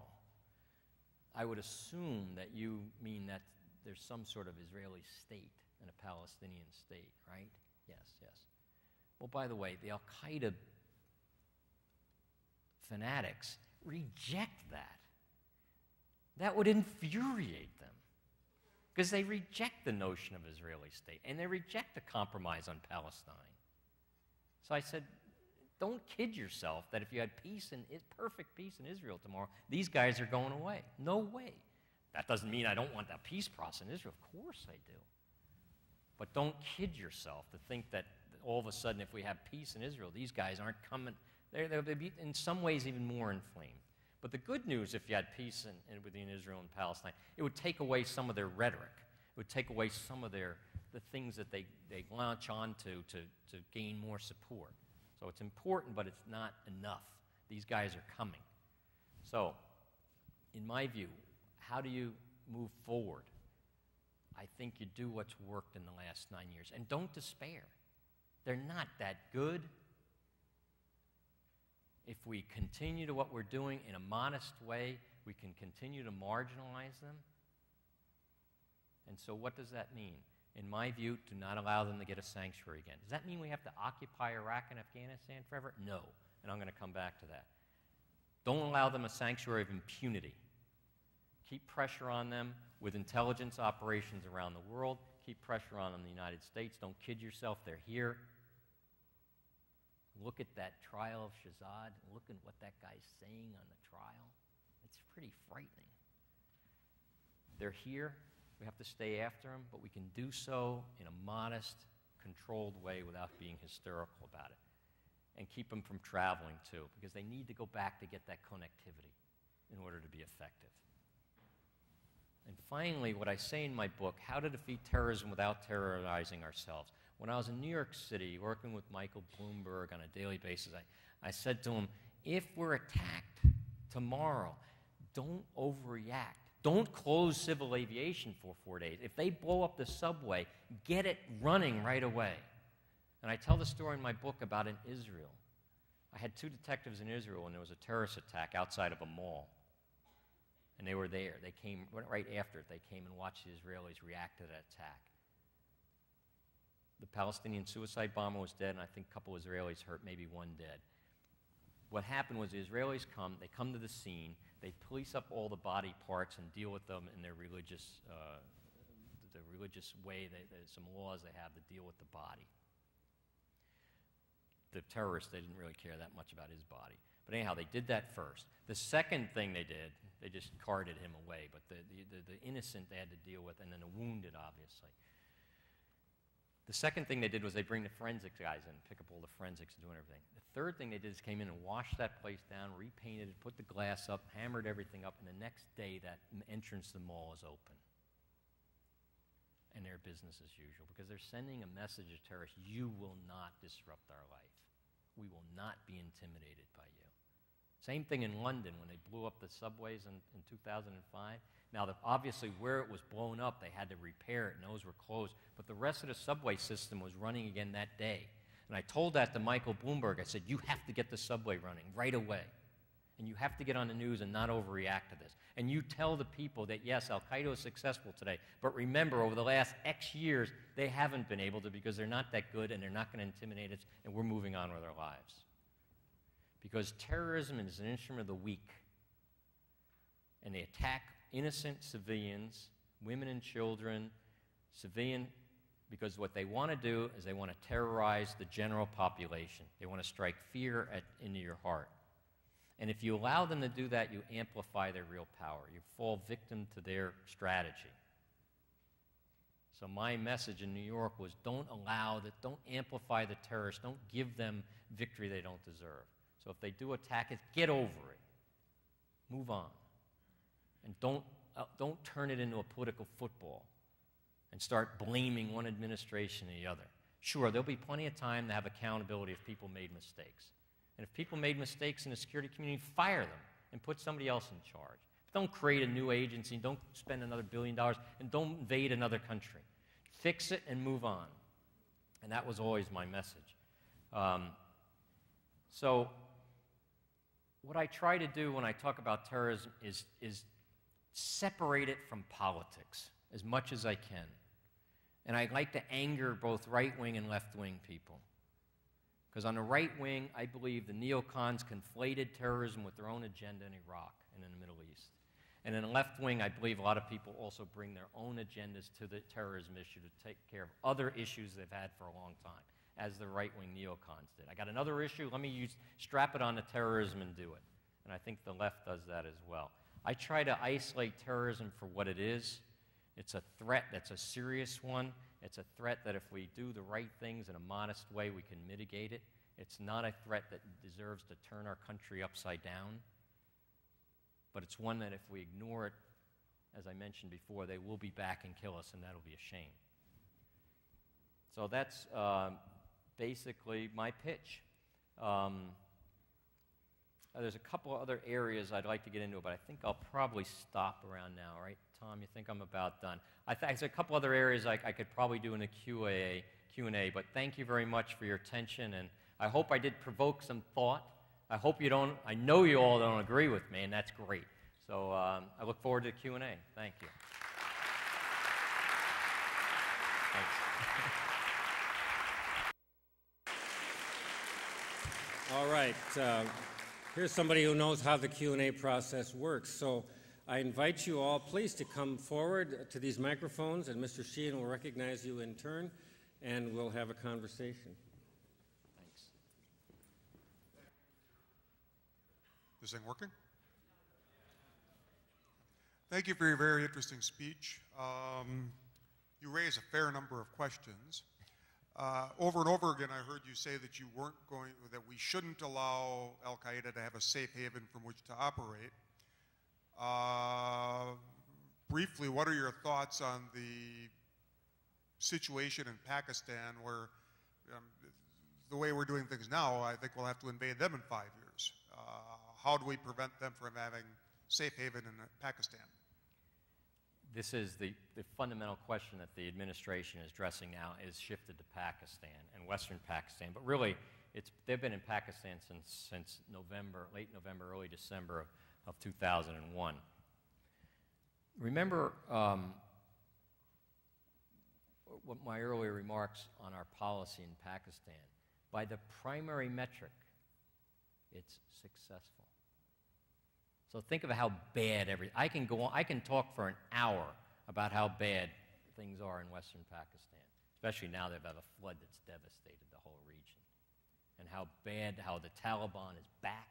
Speaker 2: I would assume that you mean that there's some sort of Israeli state and a Palestinian state, right? Yes, yes. Well, by the way, the Al-Qaeda fanatics reject that. That would infuriate them because they reject the notion of Israeli state and they reject a compromise on Palestine. So I said, don't kid yourself that if you had peace and perfect peace in Israel tomorrow, these guys are going away. No way. That doesn't mean I don't want that peace process in Israel. Of course I do. But don't kid yourself to think that all of a sudden if we have peace in Israel, these guys aren't coming. They'll be in some ways even more inflamed. But the good news, if you had peace within Israel and Palestine, it would take away some of their rhetoric. It would take away some of the things that they launch onto to gain more support. So it's important, but it's not enough. These guys are coming. So, in my view, how do you move forward? I think you do what's worked in the last 9 years. And don't despair. They're not that good. If we continue to what we're doing in a modest way, we can continue to marginalize them. And so what does that mean? In my view, do not allow them to get a sanctuary again. Does that mean we have to occupy Iraq and Afghanistan forever? No, and I'm going to come back to that. Don't allow them a sanctuary of impunity. Keep pressure on them with intelligence operations around the world. Keep pressure on them in the United States. Don't kid yourself, they're here. Look at that trial of Shahzad. Look at what that guy's saying on the trial. It's pretty frightening. They're here. We have to stay after them, but we can do so in a modest, controlled way without being hysterical about it. And keep them from traveling, too, because they need to go back to get that connectivity in order to be effective. And finally, what I say in my book, How to Defeat Terrorism Without Terrorizing Ourselves. When I was in New York City working with Michael Bloomberg on a daily basis, I said to him, if we're attacked tomorrow, don't overreact. Don't close civil aviation for 4 days. If they blow up the subway, get it running right away. And I tell the story in my book about in Israel. I had 2 detectives in Israel when there was a terrorist attack outside of a mall. And they were there. They came right after it. They came and watched the Israelis react to that attack. The Palestinian suicide bomber was dead, and I think a couple of Israelis hurt, maybe one dead. What happened was the Israelis they come to the scene, they police up all the body parts and deal with them in their religious, the religious way. There's some laws they have to deal with the body. The terrorists, they didn't really care that much about his body. But anyhow, they did that first. The second thing they did, they just carted him away. But the innocent they had to deal with, and then the wounded, obviously. The second thing they did was they bring the forensics guys in, pick up all the forensics and doing everything. The third thing they did is came in and washed that place down, repainted it, put the glass up, hammered everything up, and the next day that entrance to the mall is open. And their business as usual, because they're sending a message to terrorists: you will not disrupt our life. We will not be intimidated by you. Same thing in London when they blew up the subways in 2005. Now, obviously, where it was blown up, they had to repair it, and those were closed. But the rest of the subway system was running again that day. And I told that to Michael Bloomberg. I said, you have to get the subway running right away. And you have to get on the news and not overreact to this. And you tell the people that, yes, Al-Qaeda is successful today. But remember, over the last X years, they haven't been able to, because they're not that good and they're not going to intimidate us, and we're moving on with our lives. Because terrorism is an instrument of the weak. And they attack innocent civilians, women and children, because what they want to do is they want to terrorize the general population. They want to strike fear into your heart. And if you allow them to do that, you amplify their real power. You fall victim to their strategy. So my message in New York was, don't amplify the terrorists, don't give them victory they don't deserve. So if they do attack it, get over it. Move on. And don't turn it into a political football and start blaming one administration or the other. Sure, there'll be plenty of time to have accountability if people made mistakes. And if people made mistakes in the security community, fire them and put somebody else in charge. But don't create a new agency, don't spend another $1 billion, and don't invade another country. Fix it and move on. And that was always my message. So what I try to do when I talk about terrorism is separate it from politics as much as I can. And I like to anger both right-wing and left-wing people. Because on the right wing, I believe the neocons conflated terrorism with their own agenda in Iraq and in the Middle East. And in the left wing, I believe a lot of people also bring their own agendas to the terrorism issue to take care of other issues they've had for a long time, as the right-wing neocons did. I got another issue, let me strap it on to terrorism and do it. And I think the left does that as well. I try to isolate terrorism for what it is. It's a threat that's a serious one. It's a threat that if we do the right things in a modest way, we can mitigate it. It's not a threat that deserves to turn our country upside down. But it's one that if we ignore it, as I mentioned before, they will be back and kill us, and that'll be a shame. So that's basically my pitch. There's a couple of other areas I'd like to get into, but I think I'll probably stop around now, right? Tom, you think I'm about done? There's a couple other areas I could probably do in a Q&A, but thank you very much for your attention, and I hope I did provoke some thought. I know you all don't agree with me, and that's great. So I look forward to Q&A. Thank you. Thanks.
Speaker 1: All right. Here's somebody who knows how the Q&A process works. So I invite you all, please, to come forward to these microphones, and Mr. Sheehan will recognize you in turn, and we'll have a conversation.
Speaker 2: Thanks.
Speaker 3: This thing working? Thank you for your very interesting speech. You raise a fair number of questions. Over and over again, I heard you say that that we shouldn't allow Al-Qaeda to have a safe haven from which to operate. Briefly, what are your thoughts on the situation in Pakistan where the way we're doing things now, I think we'll have to invade them in 5 years. How do we prevent them from having safe haven in Pakistan?
Speaker 2: This is the fundamental question that the administration is addressing now is shifted to Pakistan and Western Pakistan. But really, they've been in Pakistan since November, late November, early December of 2001. remember what my earlier remarks on our policy in Pakistan. By the primary metric, it's successful. So think of how bad I can go on, I can talk for an hour about how bad things are in Western Pakistan, especially now they've had a flood that's devastated the whole region. And how bad, how the Taliban is back,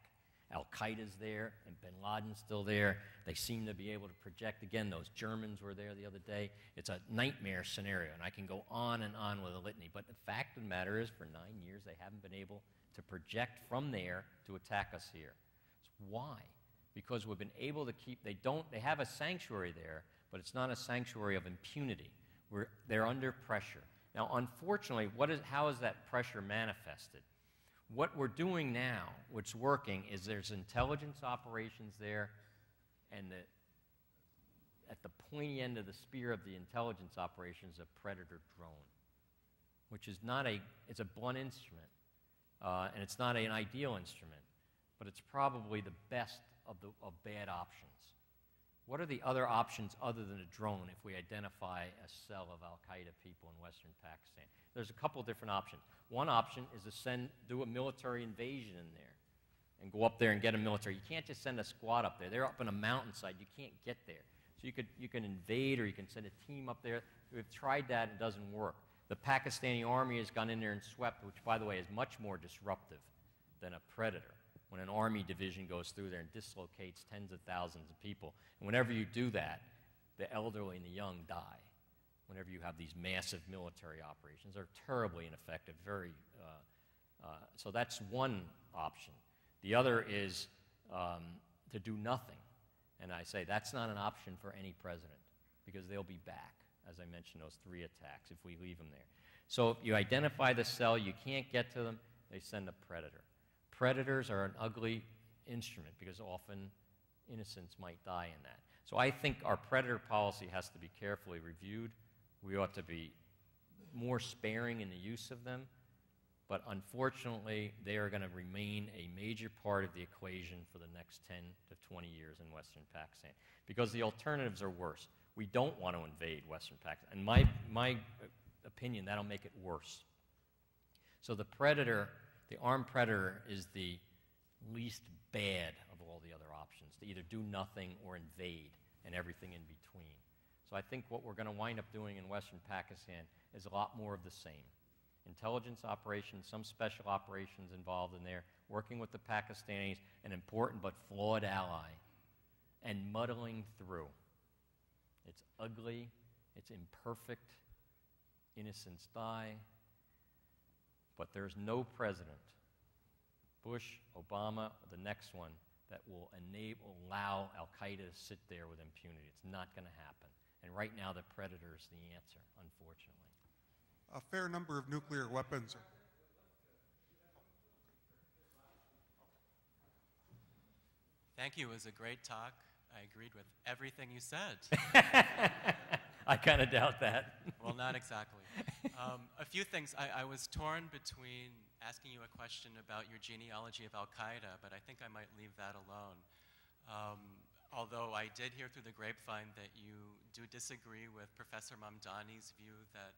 Speaker 2: AlQaeda's there, and bin Laden's still there. They seem to be able to project again. Those Germans were there the other day. It's a nightmare scenario, and I can go on and on with a litany. But the fact of the matter is, for 9 years, they haven't been able to project from there to attack us here. So why? Because we've been able to keep, they have a sanctuary there, but it's not a sanctuary of impunity. They're under pressure. Now, unfortunately, how is that pressure manifested? What we're doing now, what's working, is there's intelligence operations there, and at the pointy end of the spear of the intelligence operations, a Predator drone, which is it's a blunt instrument, and it's not an ideal instrument, but it's probably the best of bad options. What are the other options other than a drone if we identify a cell of al-Qaeda people in Western Pakistan? There's a couple different options. One option is to do a military invasion in there and go up there and get a military. You can't just send a squad up there. They're up in a mountainside. You can't get there. So you can invade, or you can send a team up there. We've tried that. It doesn't work. The Pakistani army has gone in there and swept, which, by the way, is much more disruptive than a Predator. When an army division goes through there and dislocates tens of thousands of people. And whenever you do that, the elderly and the young die. Whenever you have these massive military operations, they're terribly ineffective. So that's one option. The other is to do nothing. And I say that's not an option for any president, because they'll be back, as I mentioned, those 3 attacks, if we leave them there. So if you identify the cell, you can't get to them, they send a Predator. Predators are an ugly instrument, because often innocents might die in that. So I think our Predator policy has to be carefully reviewed. We ought to be more sparing in the use of them, but unfortunately, they are going to remain a major part of the equation for the next 10 to 20 years in Western Pakistan, because the alternatives are worse. We don't want to invade Western Pakistan. In my opinion, that'll make it worse. So the Predator, the armed Predator, is the least bad of all the other options, to either do nothing or invade, and everything in between. So I think what we're going to wind up doing in Western Pakistan is a lot more of the same. Intelligence operations, some special operations involved in there, working with the Pakistanis, an important but flawed ally, and muddling through. It's ugly, it's imperfect, innocents die, but there's no president, Bush, Obama, the next one, that will allow al-Qaeda to sit there with impunity. It's not going to happen. And right now, the Predator is the answer, unfortunately.
Speaker 3: A fair number of nuclear weapons are...
Speaker 4: Thank you. It was a great talk. I agreed with everything you said.
Speaker 2: I kind of doubt that.
Speaker 4: Well, not exactly. A few things. I was torn between asking you a question about your genealogy of al-Qaeda, but I think I might leave that alone. Although I did hear through the grapevine that you do disagree with Professor Mamdani's view that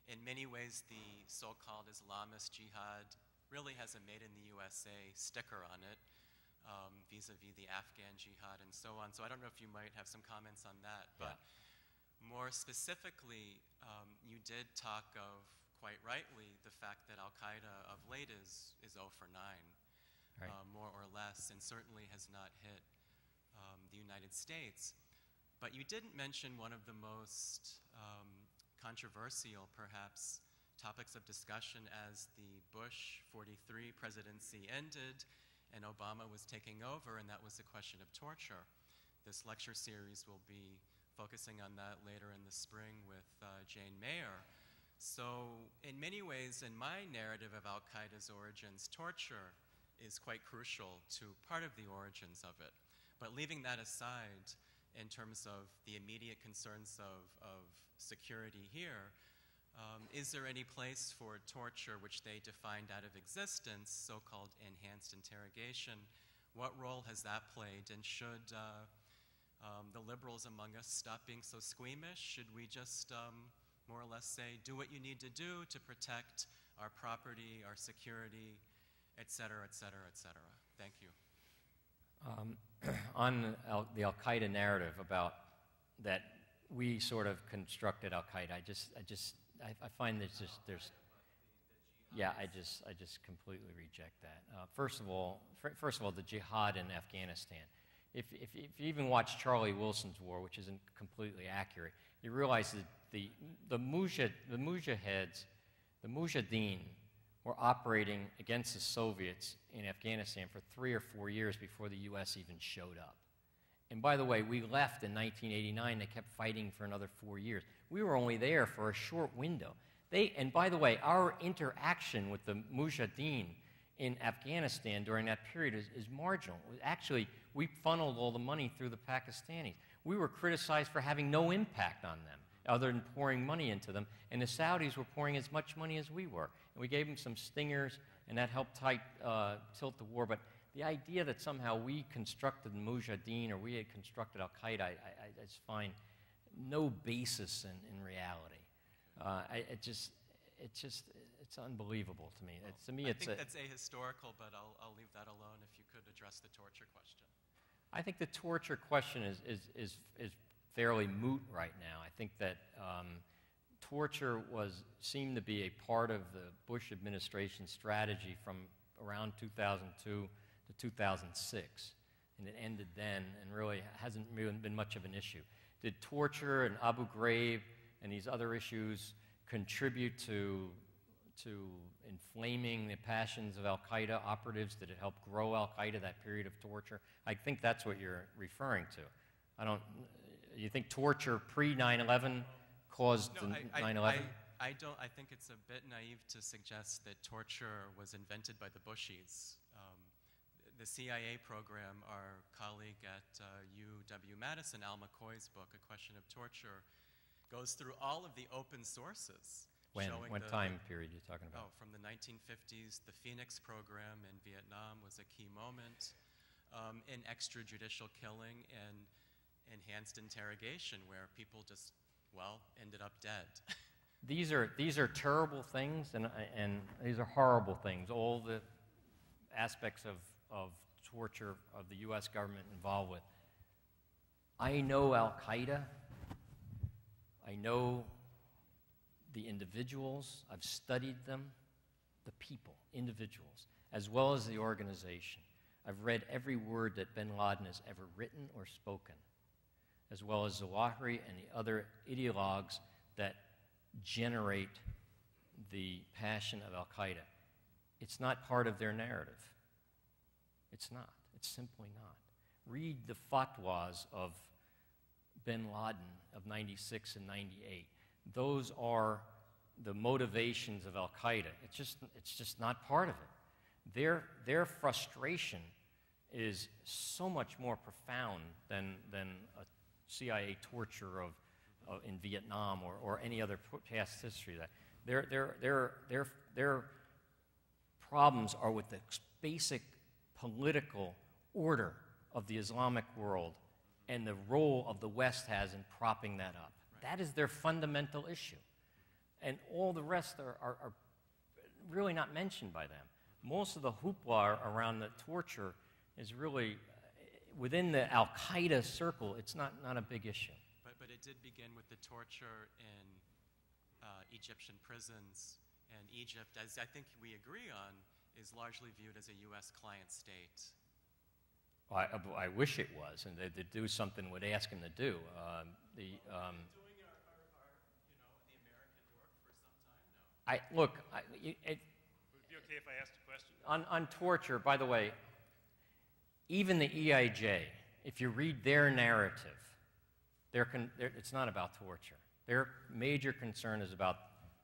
Speaker 4: in many ways the so-called Islamist jihad really has a Made in the USA sticker on it, vis-a-vis the Afghan jihad and so on. So I don't know if you might have some comments on that. But more specifically, you did talk of, quite rightly, the fact that al-Qaeda of late is 0 for 9, right, more or less, and certainly has not hit the United States. But you didn't mention one of the most controversial, perhaps, topics of discussion as the Bush 43 presidency ended and Obama was taking over, and that was the question of torture. This lecture series will be focusing on that later in the spring with Jane Mayer. So in many ways, in my narrative of al-Qaeda's origins, torture is quite crucial to part of the origins of it. But leaving that aside, in terms of the immediate concerns of security here, is there any place for torture, which they defined out of existence, so-called enhanced interrogation? What role has that played, and should the liberals among us stop being so squeamish? Should we just more or less say, do what you need to do to protect our property, our security, et cetera, et cetera, et cetera? Thank you.
Speaker 2: On the Al-Qaeda narrative about that we sort of constructed Al-Qaeda, I find I just completely reject that. First of all, the jihad in Afghanistan. If you even watch Charlie Wilson's war, which isn't completely accurate, you realize that the Mujahideen were operating against the Soviets in Afghanistan for 3 or 4 years before the U.S. even showed up. And by the way, we left in 1989. They kept fighting for another 4 years. We were only there for a short window. And by the way, our interaction with the Mujahideen in Afghanistan during that period is marginal. Actually, we funneled all the money through the Pakistanis. We were criticized for having no impact on them, other than pouring money into them, and the Saudis were pouring as much money as we were. And we gave them some stingers, and that helped tilt the war. But the idea that somehow we constructed the Mujahideen or we had constructed Al-Qaeda, I just find no basis in reality. It's unbelievable to me.
Speaker 4: I think that's ahistorical, but I'll leave that alone if you could address the torture question.
Speaker 2: I think the torture question is fairly moot right now. I think that torture seemed to be a part of the Bush administration strategy from around 2002 to 2006, and it ended then and really hasn't been much of an issue. Did torture and Abu Ghraib and these other issues contribute to inflaming the passions of Al-Qaeda operatives? Did it help grow Al-Qaeda, that period of torture? I think that's what you're referring to. You think torture pre-9/11 caused the 9/11?
Speaker 4: I think it's a bit naive to suggest that torture was invented by the Bushies. The CIA program, our colleague at UW-Madison, Al McCoy's book, A Question of Torture, goes through all of the open sources.
Speaker 2: What time period are you talking about?
Speaker 4: Oh, from the 1950s. The Phoenix program in Vietnam was a key moment in extrajudicial killing and enhanced interrogation where people just, ended up dead.
Speaker 2: These are terrible things, and these are horrible things. All the aspects of torture of the U.S. government involved with. I know Al-Qaeda. I know the individuals. I've studied them, the people, individuals, as well as the organization. I've read every word that bin Laden has ever written or spoken, as well as Zawahiri and the other ideologues that generate the passion of Al-Qaeda. It's not part of their narrative. It's not. It's simply not. Read the fatwas of bin Laden of 96 and 98. Those are the motivations of Al-Qaeda. It's just not part of it. Their frustration is so much more profound than a CIA torture in Vietnam or any other past history. Their problems are with the basic political order of the Islamic world and the role of the West has in propping that up. That is their fundamental issue. And all the rest are really not mentioned by them. Most of the hoopla around the torture is really, within the Al-Qaeda circle, it's not a big issue.
Speaker 4: But it did begin with the torture in Egyptian prisons, and Egypt, as I think we agree on, is largely viewed as a U.S. client state.
Speaker 2: I wish it was, and they'd do something we'd ask them to do.
Speaker 4: Doing the American work for some time now.
Speaker 2: Would
Speaker 5: it be okay if I asked a question?
Speaker 2: On torture, by the way, even the EIJ, if you read their narrative, it's not about torture. Their major concern is about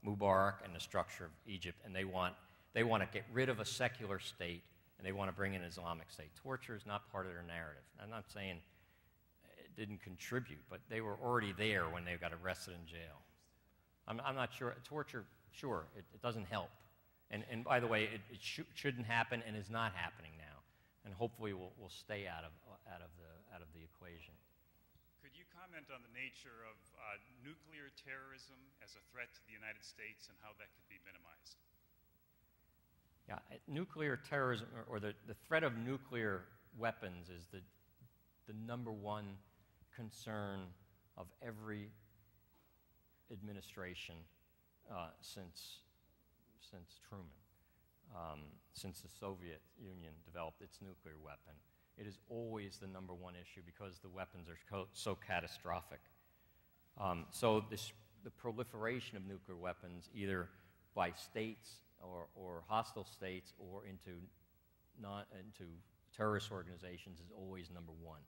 Speaker 2: Mubarak and the structure of Egypt, and they want to get rid of a secular state, and they want to bring in an Islamic state. Torture is not part of their narrative. I'm not saying it didn't contribute, but they were already there when they got arrested in jail. I'm not sure. Torture, sure, it doesn't help. And by the way, it shouldn't happen and is not happening now. And hopefully we'll stay out of the equation.
Speaker 5: comment on the nature of nuclear terrorism as a threat to the United States and how that could be minimized?
Speaker 2: Yeah, nuclear terrorism, or the threat of nuclear weapons is the number one concern of every administration since Truman, since the Soviet Union developed its nuclear weapon. It is always the number one issue because the weapons are so catastrophic. So the proliferation of nuclear weapons, either by states or hostile states or into terrorist organizations, is always number one.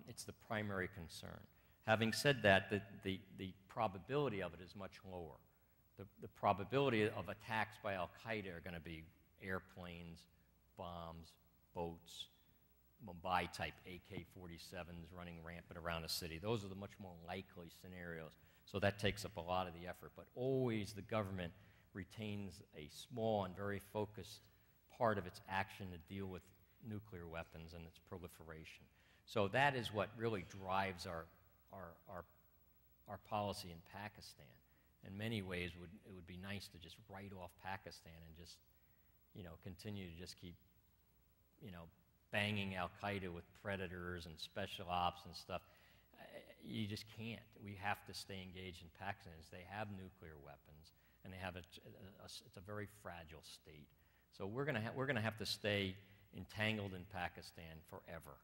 Speaker 2: It's the primary concern. Having said that, the probability of it is much lower. The probability of attacks by Al-Qaeda are going to be airplanes, bombs, boats, Mumbai-type AK-47s running rampant around a city. Those are the much more likely scenarios. So that takes up a lot of the effort. But always the government retains a small and very focused part of its action to deal with nuclear weapons and its proliferation. So that is what really drives our policy in Pakistan. In many ways, it would be nice to just write off Pakistan and just, continue to just keep, banging Al-Qaeda with predators and special ops and stuff. You just can't. We have to stay engaged in Pakistan. They have nuclear weapons, and they have it's a very fragile state. So we're gonna have to stay entangled in Pakistan forever,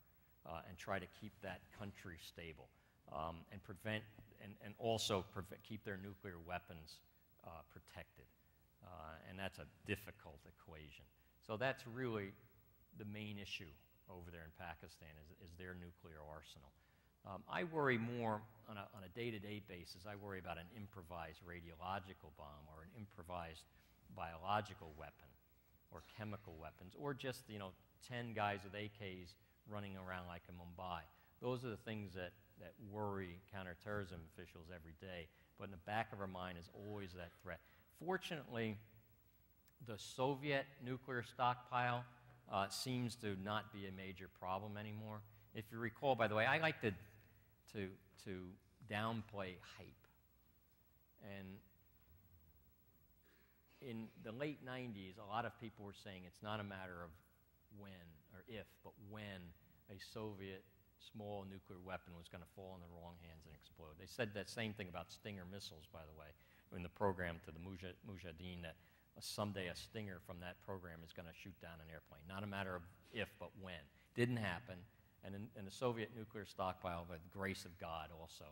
Speaker 2: and try to keep that country stable, and also keep their nuclear weapons protected. And that's a difficult equation. So that's really the main issue over there in Pakistan is their nuclear arsenal. I worry more on a day-to-day basis. I worry about an improvised radiological bomb or an improvised biological weapon or chemical weapons, or just 10 guys with AKs running around like in Mumbai. Those are the things that worry counterterrorism officials every day. But in the back of our mind is always that threat. Fortunately, the Soviet nuclear stockpile seems to not be a major problem anymore. If you recall, by the way, I like to downplay hype. And in the late 90s, a lot of people were saying it's not a matter of when or if, but when a Soviet small nuclear weapon was going to fall in the wrong hands and explode. They said that same thing about Stinger missiles, by the way, in the program to the Mujahideen, that someday a Stinger from that program is going to shoot down an airplane. Not a matter of if, but when. Didn't happen. And in the Soviet nuclear stockpile, by the grace of God also,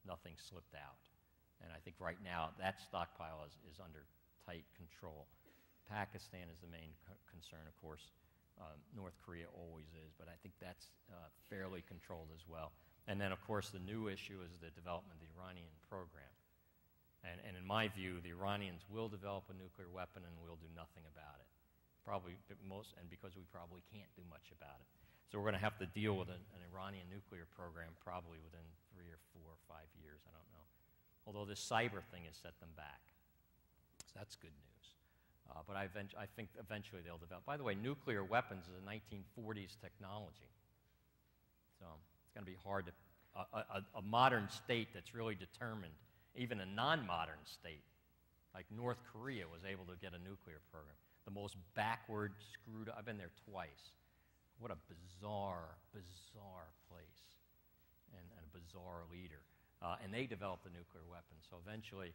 Speaker 2: nothing slipped out. And I think right now that stockpile is under tight control. Pakistan is the main concern, of course. North Korea always is, but I think that's fairly controlled as well. And then, of course, the new issue is the development of the Iranian program. And in my view, the Iranians will develop a nuclear weapon and we'll do nothing about it. And because we probably can't do much about it. So we're going to have to deal with an Iranian nuclear program probably within 3 or 4 or 5 years, I don't know. Although this cyber thing has set them back. So that's good news. But I think eventually they'll develop. By the way, nuclear weapons is a 1940s technology. So it's going to be hard to, a modern state that's really determined, even a non-modern state, like North Korea was able to get a nuclear program. The most backward, screwed up, I've been there twice. What a bizarre, bizarre place and a bizarre leader. And they developed a nuclear weapon. So eventually,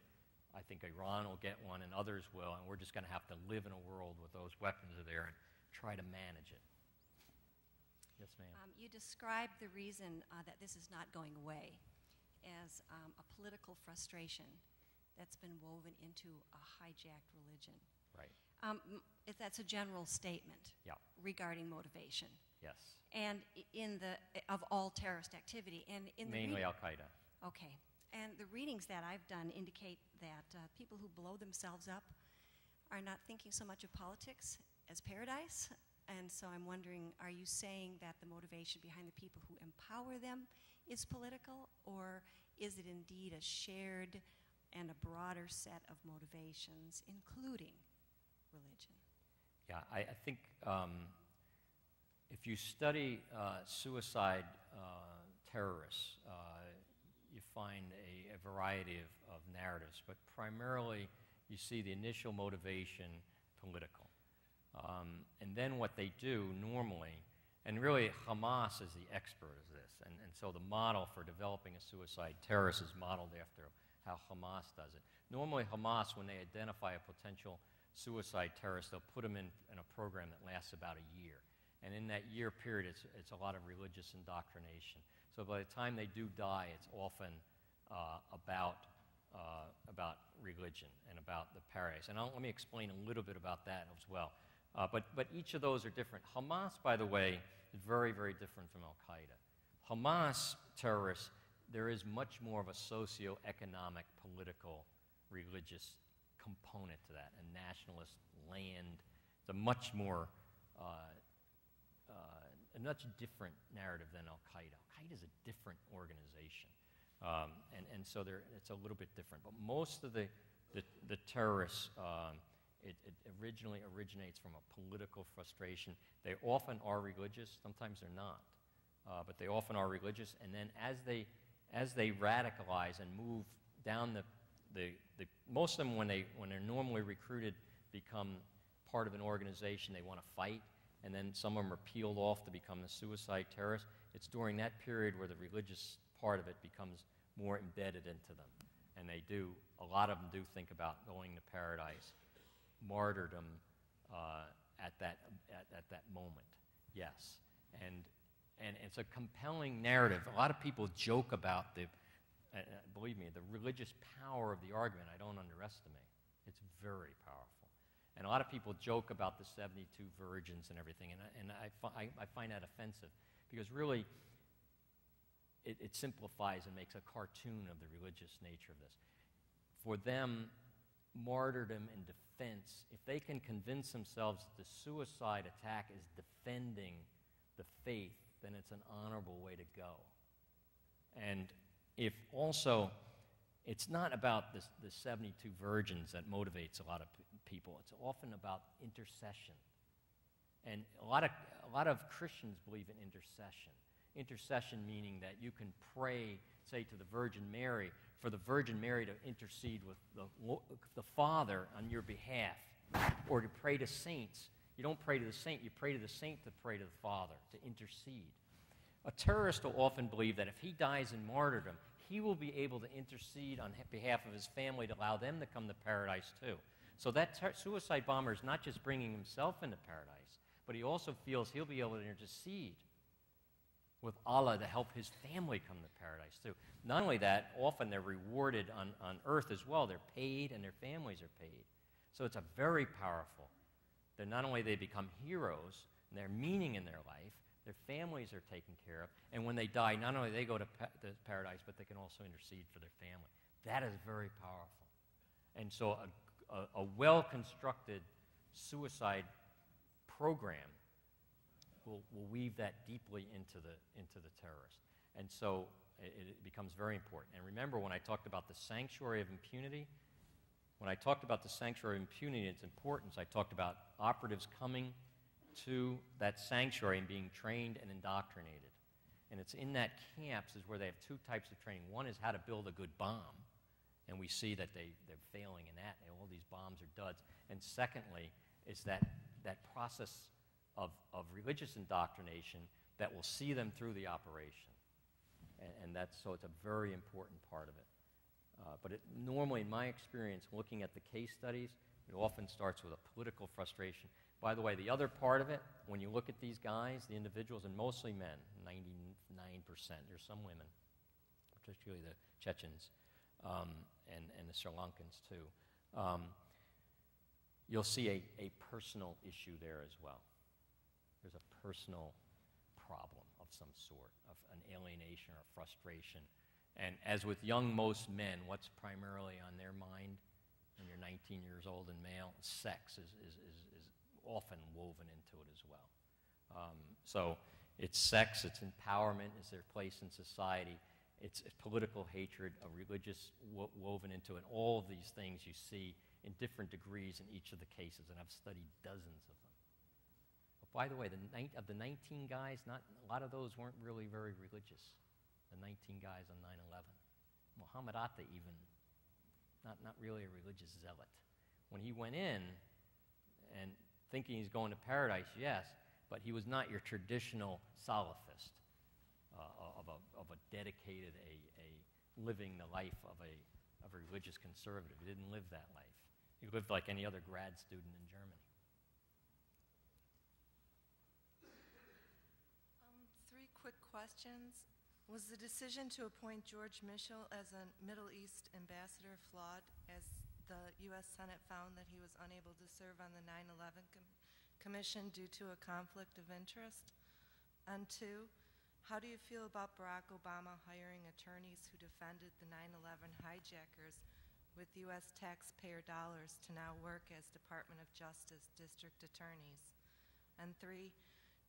Speaker 2: I think Iran will get one and others will, and we're just going to have to live in a world with those weapons are there and try to manage it. Yes, ma'am.
Speaker 6: You described the reason that this is not going away as a political frustration that's been woven into a hijacked religion.
Speaker 2: Right.
Speaker 6: If that's a general statement regarding motivation.
Speaker 2: Yes.
Speaker 6: And of all terrorist activity. And
Speaker 2: mainly Al-Qaeda.
Speaker 6: Okay. And the readings that I've done indicate that people who blow themselves up are not thinking so much of politics as paradise. And so I'm wondering, are you saying that the motivation behind the people who empower them is political, or is it indeed a shared and a broader set of motivations, including religion?
Speaker 2: Yeah, I think if you study suicide terrorists, you find a variety of narratives, but primarily you see the initial motivation political. And then what they do normally, and really Hamas is the expert of this, and so the model for developing a suicide terrorist is modeled after how Hamas does it. Normally Hamas, when they identify a potential suicide terrorist, they'll put them in a program that lasts about a year. And in that year period, it's a lot of religious indoctrination. So by the time they do die, it's often about religion and about the paradise. And let me explain a little bit about that as well. But each of those are different. Hamas, by the way, is very, very different from Al-Qaeda. Hamas terrorists, there is much more of a socio-economic, political, religious component to that, a nationalist land. It's a much more, a much different narrative than Al-Qaeda. Al-Qaeda is a different organization. And so it's a little bit different. But most of the terrorists, it originally originates from a political frustration. They often are religious. Sometimes they're not. But they often are religious. And then as they radicalize and move down most of them, when they're normally recruited, become part of an organization. They want to fight. And then some of them are peeled off to become the suicide terrorists. It's during that period where the religious part of it becomes more embedded into them. And a lot of them do think about going to paradise, martyrdom at that moment, yes. And it's a compelling narrative. A lot of people joke about believe me, the religious power of the argument I don't underestimate. It's very powerful. And a lot of people joke about the 72 virgins and everything, and I find that offensive, because really it simplifies and makes a cartoon of the religious nature of this. For them, martyrdom and defense, if they can convince themselves that the suicide attack is defending the faith, then it's an honorable way to go. And if also, it's not about the 72 virgins that motivates a lot of people. It's often about intercession. And a lot of Christians believe in intercession. Intercession meaning that you can pray, say, to the Virgin Mary, for the Virgin Mary to intercede with the Father on your behalf, or to pray to saints. You don't pray to the saint, you pray to the saint to pray to the Father, to intercede. A terrorist will often believe that if he dies in martyrdom, he will be able to intercede on behalf of his family to allow them to come to paradise too. So that suicide bomber is not just bringing himself into paradise, but he also feels he'll be able to intercede with Allah to help his family come to paradise too. Not only that, often they're rewarded on earth as well. They're paid and their families are paid. So it's a very powerful. That not only they become heroes and their meaning in their life, their families are taken care of, and when they die, not only they go to paradise, but they can also intercede for their family. That is very powerful. And so a well-constructed suicide program will weave that deeply into the terrorist. And so it becomes very important. And remember, when I talked about the sanctuary of impunity, its importance, I talked about operatives coming to that sanctuary and being trained and indoctrinated. And it's in that camps is where they have two types of training. One is how to build a good bomb, and we see that they're failing in that, and all these bombs are duds. And secondly is that process of religious indoctrination that will see them through the operation. So it's a very important part of it. But normally, in my experience, looking at the case studies, it often starts with a political frustration. By the way, the other part of it, when you look at these guys, the individuals, and mostly men, 99%, there's some women, particularly the Chechens and the Sri Lankans too, you'll see a personal issue there as well. There's a personal problem of some sort, of an alienation or frustration. And as with most men, what's primarily on their mind when you're 19 years old and male? Sex is often woven into it as well. So it's sex, it's empowerment, it's their place in society, it's political hatred, a religious woven into it. All of these things you see in different degrees in each of the cases, and I've studied dozens of them. But by the way, of the 19 guys, a lot of those weren't really very religious. the 19 guys on 9/11. Muhammad Atta even, not really a religious zealot. When he went in, and thinking he's going to paradise, yes, but he was not your traditional Salafist of a dedicated, a living the life of a religious conservative. He didn't live that life. He lived like any other grad student in Germany.
Speaker 7: 3 quick questions. Was the decision to appoint George Mitchell as a Middle East ambassador flawed, as the U.S. Senate found that he was unable to serve on the 9/11 Commission due to a conflict of interest? And 2, how do you feel about Barack Obama hiring attorneys who defended the 9/11 hijackers with U.S. taxpayer dollars to now work as Department of Justice district attorneys? And 3,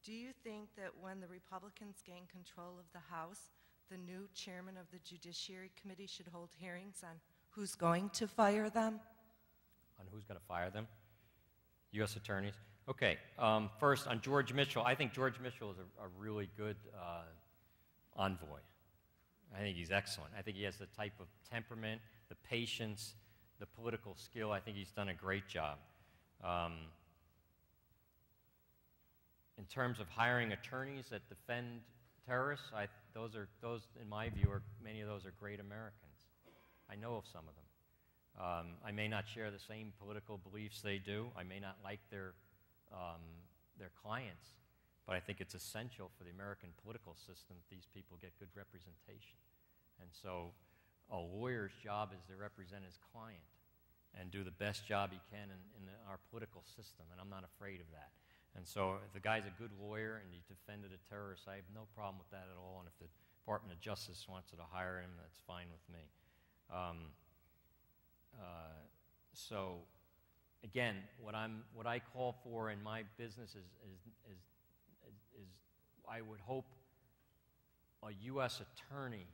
Speaker 7: do you think that when the Republicans gain control of the House, the new chairman of the Judiciary Committee should hold hearings on who's going to fire them?
Speaker 2: On who's going to fire them? U.S. attorneys? Okay, first on George Mitchell. I think George Mitchell is a really good envoy. I think he's excellent. I think he has the type of temperament, the patience, the political skill. I think he's done a great job. In terms of hiring attorneys that defend terrorists, those, in my view, many of those are great Americans. I know of some of them. I may not share the same political beliefs they do. I may not like their clients, but I think it's essential for the American political system that these people get good representation. And so a lawyer's job is to represent his client and do the best job he can in our political system, and I'm not afraid of that. And so if the guy's a good lawyer and he defended a terrorist, I have no problem with that at all, and if the Department of Justice wants to hire him, that's fine with me. So again, what I call for in my business is I would hope a U.S. attorney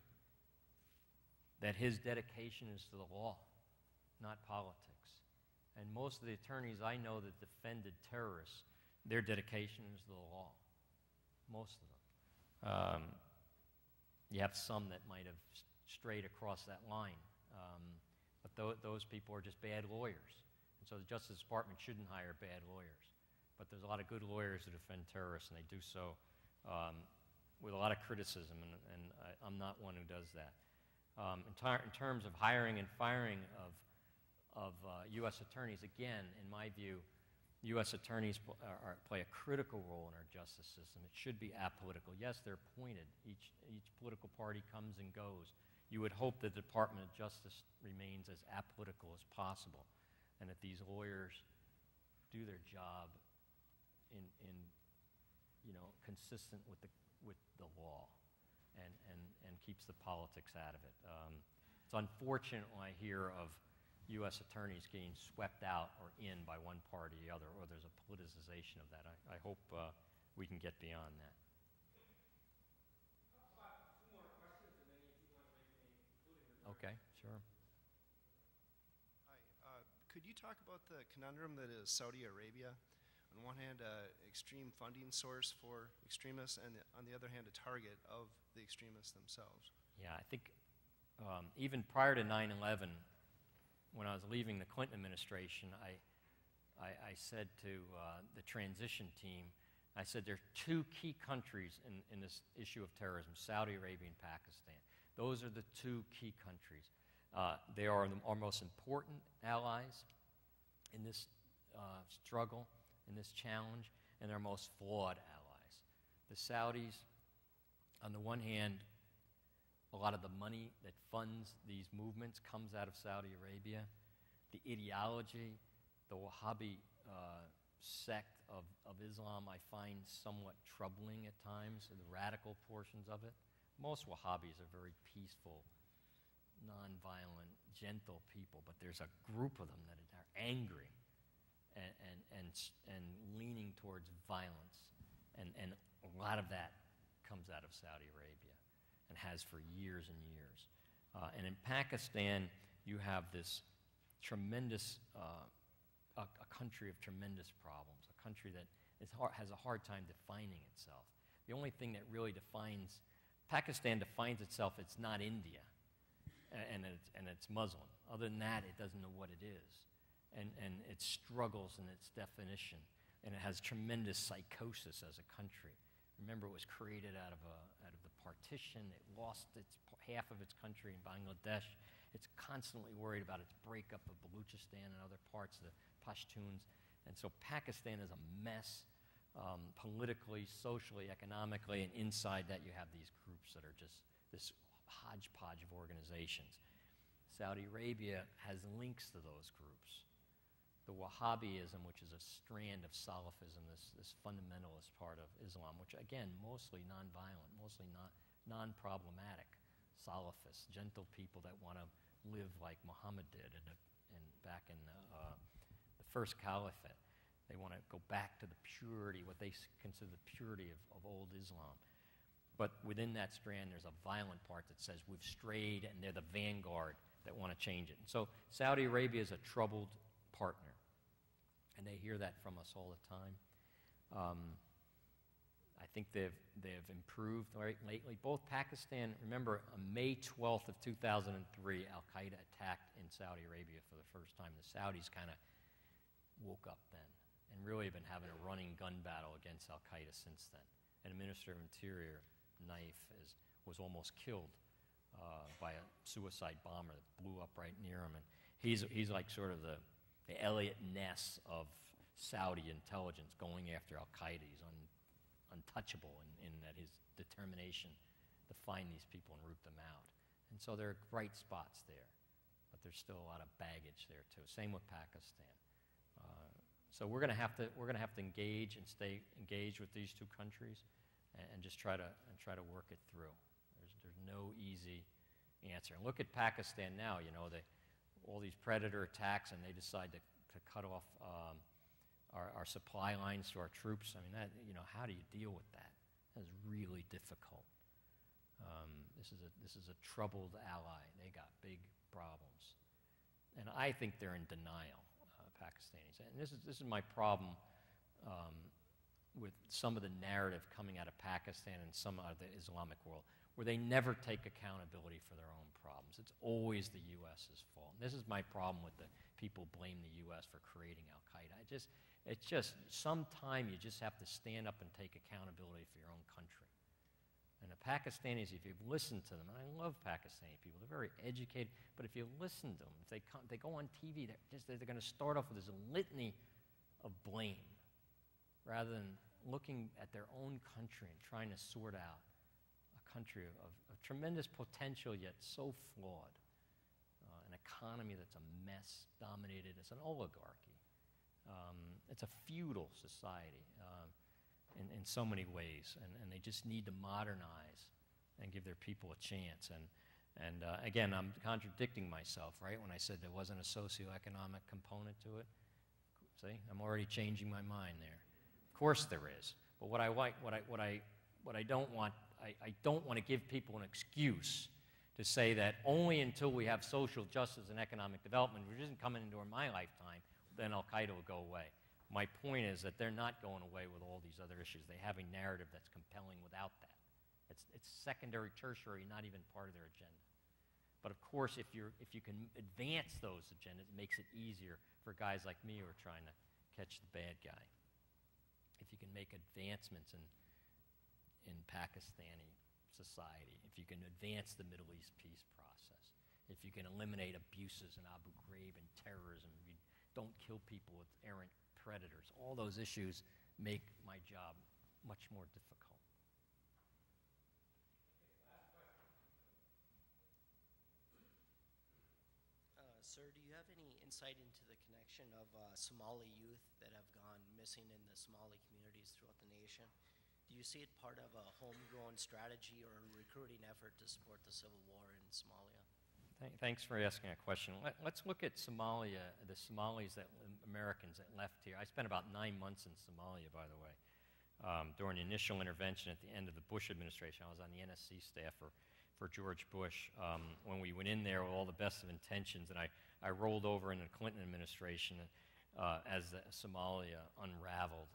Speaker 2: that his dedication is to the law, not politics. And most of the attorneys I know that defended terrorists, their dedication is to the law. Most of them. You have some that might have strayed across that line, but those people are just bad lawyers. And so the Justice Department shouldn't hire bad lawyers. But there's a lot of good lawyers who defend terrorists, and they do so with a lot of criticism, and I'm not one who does that. In terms of hiring and firing of U.S. attorneys, again, in my view, U.S. attorneys play a critical role in our justice system. It should be apolitical. Yes, they're appointed. Each political party comes and goes. You would hope the Department of Justice remains as apolitical as possible, and that these lawyers do their job in consistent with the law, and keeps the politics out of it. It's unfortunate when I hear of U.S. attorneys getting swept out or in by one party or the other, or there's a politicization of that. I hope we can get beyond that.
Speaker 1: Two more questions, and then if you want to make any concluding remarks.
Speaker 2: Okay, sure.
Speaker 8: Hi. Could you talk about the conundrum that is Saudi Arabia? On one hand, an extreme funding source for extremists, and on the other hand, a target of the extremists themselves.
Speaker 2: Yeah, I think even prior to 9/11, when I was leaving the Clinton administration, I said to the transition team, I said there are two key countries in this issue of terrorism, Saudi Arabia and Pakistan. Those are the two key countries. They are our most important allies in this struggle, in this challenge, and their most flawed allies. The Saudis, on the one hand, a lot of the money that funds these movements comes out of Saudi Arabia. The ideology, the Wahhabi sect of Islam, I find somewhat troubling at times, the radical portions of it. Most Wahhabis are very peaceful, nonviolent, gentle people, but there's a group of them that are angry and leaning towards violence, and a lot of that comes out of Saudi Arabia and has for years and years. And in Pakistan, you have this tremendous, a country of tremendous problems, a country that has a hard time defining itself. The only thing that really defines Pakistan defines itself, it's not India, and it's Muslim. Other than that, it doesn't know what it is. And it struggles in its definition, and it has tremendous psychosis as a country. Remember, it was created out of the partition. It lost half of its country in Bangladesh. It's constantly worried about its breakup of Baluchistan and other parts, the Pashtuns. And so Pakistan is a mess, politically, socially, economically, and inside that you have these groups that are just this hodgepodge of organizations. Saudi Arabia has links to those groups. The Wahhabism, which is a strand of Salafism, this fundamentalist part of Islam, which again, mostly nonviolent, mostly non-problematic. Salafists, gentle people that want to live like Muhammad did back in the first caliphate. They want to go back to the purity, what they consider the purity of old Islam. But within that strand, there's a violent part that says we've strayed, and they're the vanguard that want to change it. And so Saudi Arabia is a troubled partner, and they hear that from us all the time. I think they've improved lately. Both Pakistan, remember, on May 12th of 2003, AlQaeda attacked in Saudi Arabia for the first time. The Saudis kind of woke up then and really have been having a running gun battle against AlQaeda since then. And the Minister of Interior, Naif, was almost killed by a suicide bomber that blew up right near him. And he's like sort of the Elliot Ness of Saudi intelligence going after AlQaeda. He's untouchable in that his determination to find these people and root them out. And so there are bright spots there, but there's still a lot of baggage there too. Same with Pakistan. So we're going to have to engage and stay engaged with these two countries, and just try to work it through. There's no easy answer. And look at Pakistan now. You know, all these predator attacks, and they decide to cut off our supply lines to our troops. I mean, how do you deal with that? That is really difficult. This is a troubled ally. They got big problems, and I think they're in denial, Pakistanis. And this is my problem with some of the narrative coming out of Pakistan and some out of the Islamic world, where they never take accountability for their own problems. It's always the U.S.'s fault. And this is my problem with the people blame the U.S. for creating al-Qaeda. It's just sometime you just have to stand up and take accountability for your own country. And the Pakistanis, if you've listened to them, and I love Pakistani people, they're very educated, but if you listen to them, if they go on TV, they're going to start off with this litany of blame rather than looking at their own country and trying to sort out a country of tremendous potential yet so flawed, an economy that's a mess, dominated as an oligarchy. It's a feudal society in so many ways, and they just need to modernize and give their people a chance. And again, I'm contradicting myself, right, when I said there wasn't a socioeconomic component to it. See, I'm already changing my mind there. Of course there is, but what I don't want, I don't want to give people an excuse to say that only until we have social justice and economic development, which isn't coming into my lifetime, then al-Qaeda will go away. My point is that they're not going away with all these other issues. They have a narrative that's compelling without that. It's secondary, tertiary, not even part of their agenda. But of course, if you can advance those agendas, it makes it easier for guys like me who are trying to catch the bad guy. If you can make advancements in Pakistani society, if you can advance the Middle East peace process, if you can eliminate abuses in Abu Ghraib and terrorism, if you don't kill people with errant predators, all those issues make my job much more difficult.
Speaker 9: Sir, do you have any insight into the connection of Somali youth that have gone missing in the Somali communities throughout the nation? Do you see it part of a homegrown strategy or a recruiting effort to support the civil war in Somalia?
Speaker 2: Thanks for asking a question. Let's look at Somalia, the Somalis, Americans that left here. I spent about 9 months in Somalia, by the way, during the initial intervention at the end of the Bush administration. I was on the NSC staff for George Bush when we went in there with all the best of intentions, and I rolled over in the Clinton administration as Somalia unraveled.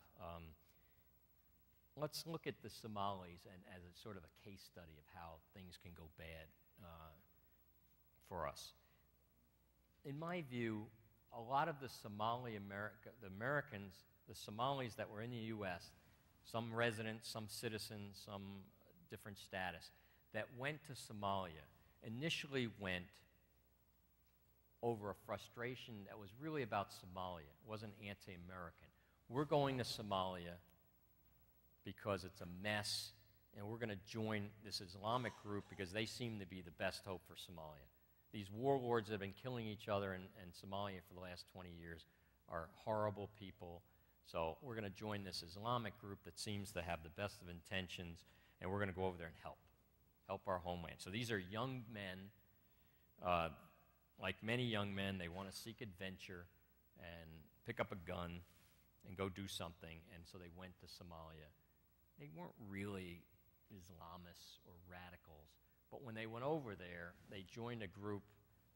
Speaker 2: let's look at the Somalis as a sort of a case study of how things can go bad for us. In my view, a lot of the the Americans, the Somalis that were in the U.S., some residents, some citizens, some different status, that went to Somalia initially went over a frustration that was really about Somalia. It wasn't anti-American. We're going to Somalia because it's a mess, and we're going to join this Islamic group because they seem to be the best hope for Somalia. These warlords that have been killing each other in Somalia for the last 20 years are horrible people. So we're going to join this Islamic group that seems to have the best of intentions, and we're going to go over there and help our homeland. So these are young men. Like many young men, they want to seek adventure and pick up a gun and go do something, and so they went to Somalia. They weren't really Islamists or radicals, but when they went over there, they joined a group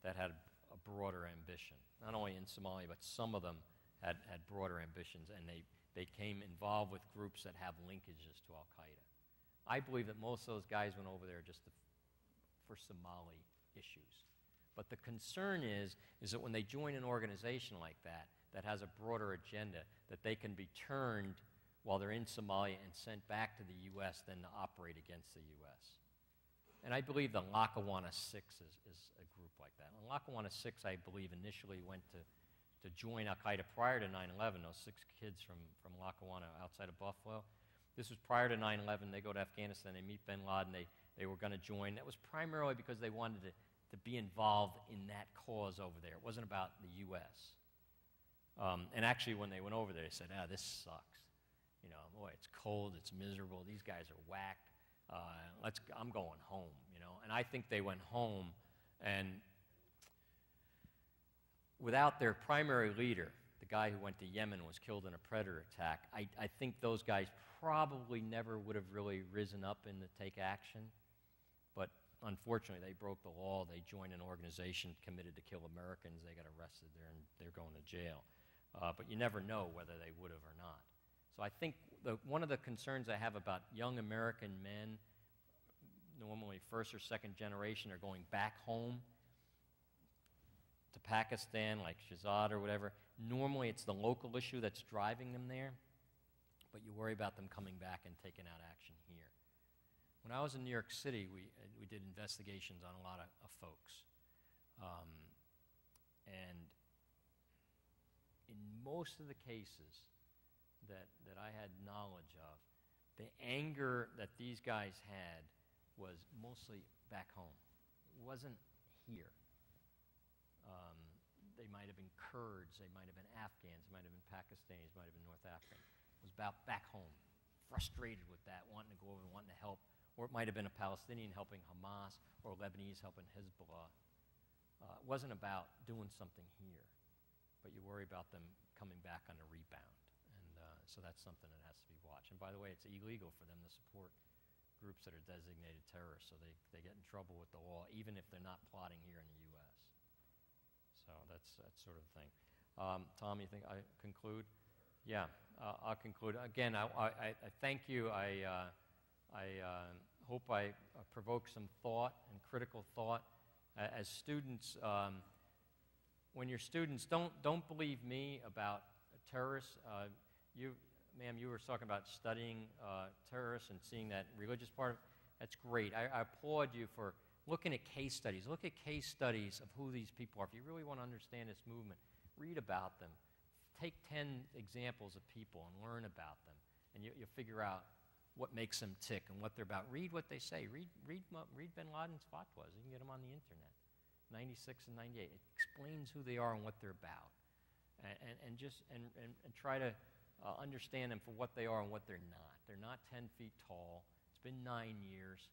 Speaker 2: that had a broader ambition. Not only in Somalia, but some of them had broader ambitions, and they became involved with groups that have linkages to Al-Qaeda. I believe that most of those guys went over there just for Somali issues. But the concern is that when they join an organization like that has a broader agenda, that they can be turned while they're in Somalia and sent back to the U.S. then to operate against the U.S. And I believe the Lackawanna Six is a group like that. And Lackawanna Six, I believe, initially went to join Al-Qaeda prior to 9/11, those 6 kids from Lackawanna outside of Buffalo. This was prior to 9/11. They go to Afghanistan, they meet bin Laden, they were going to join. That was primarily because they wanted to be involved in that cause over there. It wasn't about the U.S. And actually, when they went over there, they said, this sucks. You know, boy, it's cold, it's miserable, these guys are whacked. I'm going home, you know. And I think they went home, and without their primary leader, the guy who went to Yemen was killed in a Predator attack, I think those guys probably never would have really risen up and to take action. But unfortunately, they broke the law. They joined an organization committed to kill Americans. They got arrested there, and they're going to jail. But you never know whether they would have or not. So I think one of the concerns I have about young American men, normally first or second generation, are going back home to Pakistan, like Shahzad or whatever. Normally, it's the local issue that's driving them there, but you worry about them coming back and taking out action here. When I was in New York City, we did investigations on a lot of folks. And in most of the cases that I had knowledge of, the anger that these guys had was mostly back home. It wasn't here. They might have been Kurds, they might have been Afghans, they might have been Pakistanis, might have been North African. It was about back home, frustrated with that, wanting to go over and wanting to help. Or it might have been a Palestinian helping Hamas or a Lebanese helping Hezbollah. It wasn't about doing something here, but you worry about them coming back on a rebound. And so that's something that has to be watched. And by the way, it's illegal for them to support groups that are designated terrorists, so they get in trouble with the law, even if they're not plotting here in the U.S. So that's that sort of thing. Tom, you think I conclude? Yeah, I'll conclude. Again, I thank you. I hope I provoke some thought and critical thought. As students, when you're students, don't believe me about terrorists. Ma'am, you were talking about studying terrorists and seeing that religious part of it. That's great. I applaud you for looking at case studies. Look at case studies of who these people are. If you really want to understand this movement, read about them. Take 10 examples of people and learn about them, and you'll figure out what makes them tick and what they're about. Read what they say. Read bin Laden's fatwas. You can get them on the internet. 96 and 98. It explains who they are and what they're about, and try to understand them for what they are and what they're not. They're not 10 feet tall. It's been 9 years.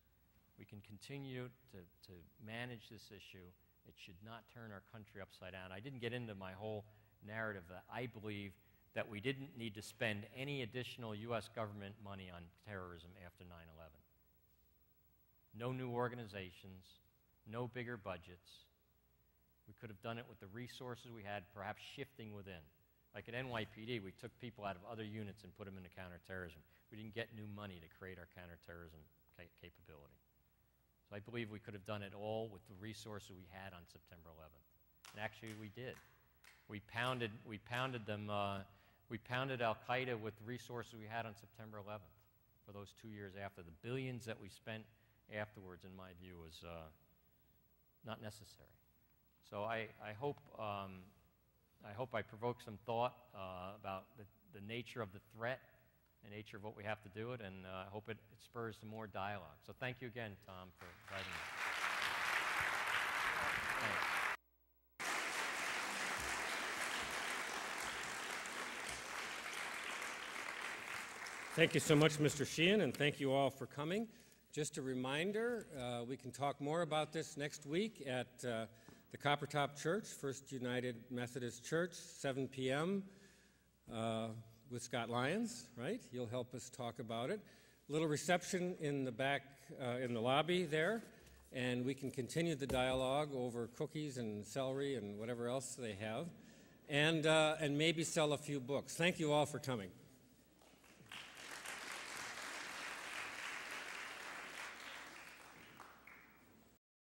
Speaker 2: We can continue to manage this issue. It should not turn our country upside down. I didn't get into my whole narrative that I believe that we didn't need to spend any additional U.S. government money on terrorism after 9/11. No new organizations, no bigger budgets. We could have done it with the resources we had, perhaps shifting within. Like at NYPD, we took people out of other units and put them into counterterrorism. We didn't get new money to create our counterterrorism capability. So I believe we could have done it all with the resources we had on September 11th. And actually, we did. We pounded them. We pounded AlQaeda with the resources we had on September 11th for those 2 years after. The billions that we spent afterwards, in my view, was not necessary. So I hope I provoke some thought about the nature of the threat, the nature of what we have to do it, and I hope it spurs some more dialogue. So thank you again, Tom, for inviting me. Thanks.
Speaker 1: Thank you so much, Mr. Sheehan, and thank you all for coming. Just a reminder, we can talk more about this next week at the Coppertop Church, First United Methodist Church, 7 p.m. With Scott Lyons, right? You'll help us talk about it. Little reception in the back, in the lobby there, and we can continue the dialogue over cookies and celery and whatever else they have, and maybe sell a few books. Thank you all for coming.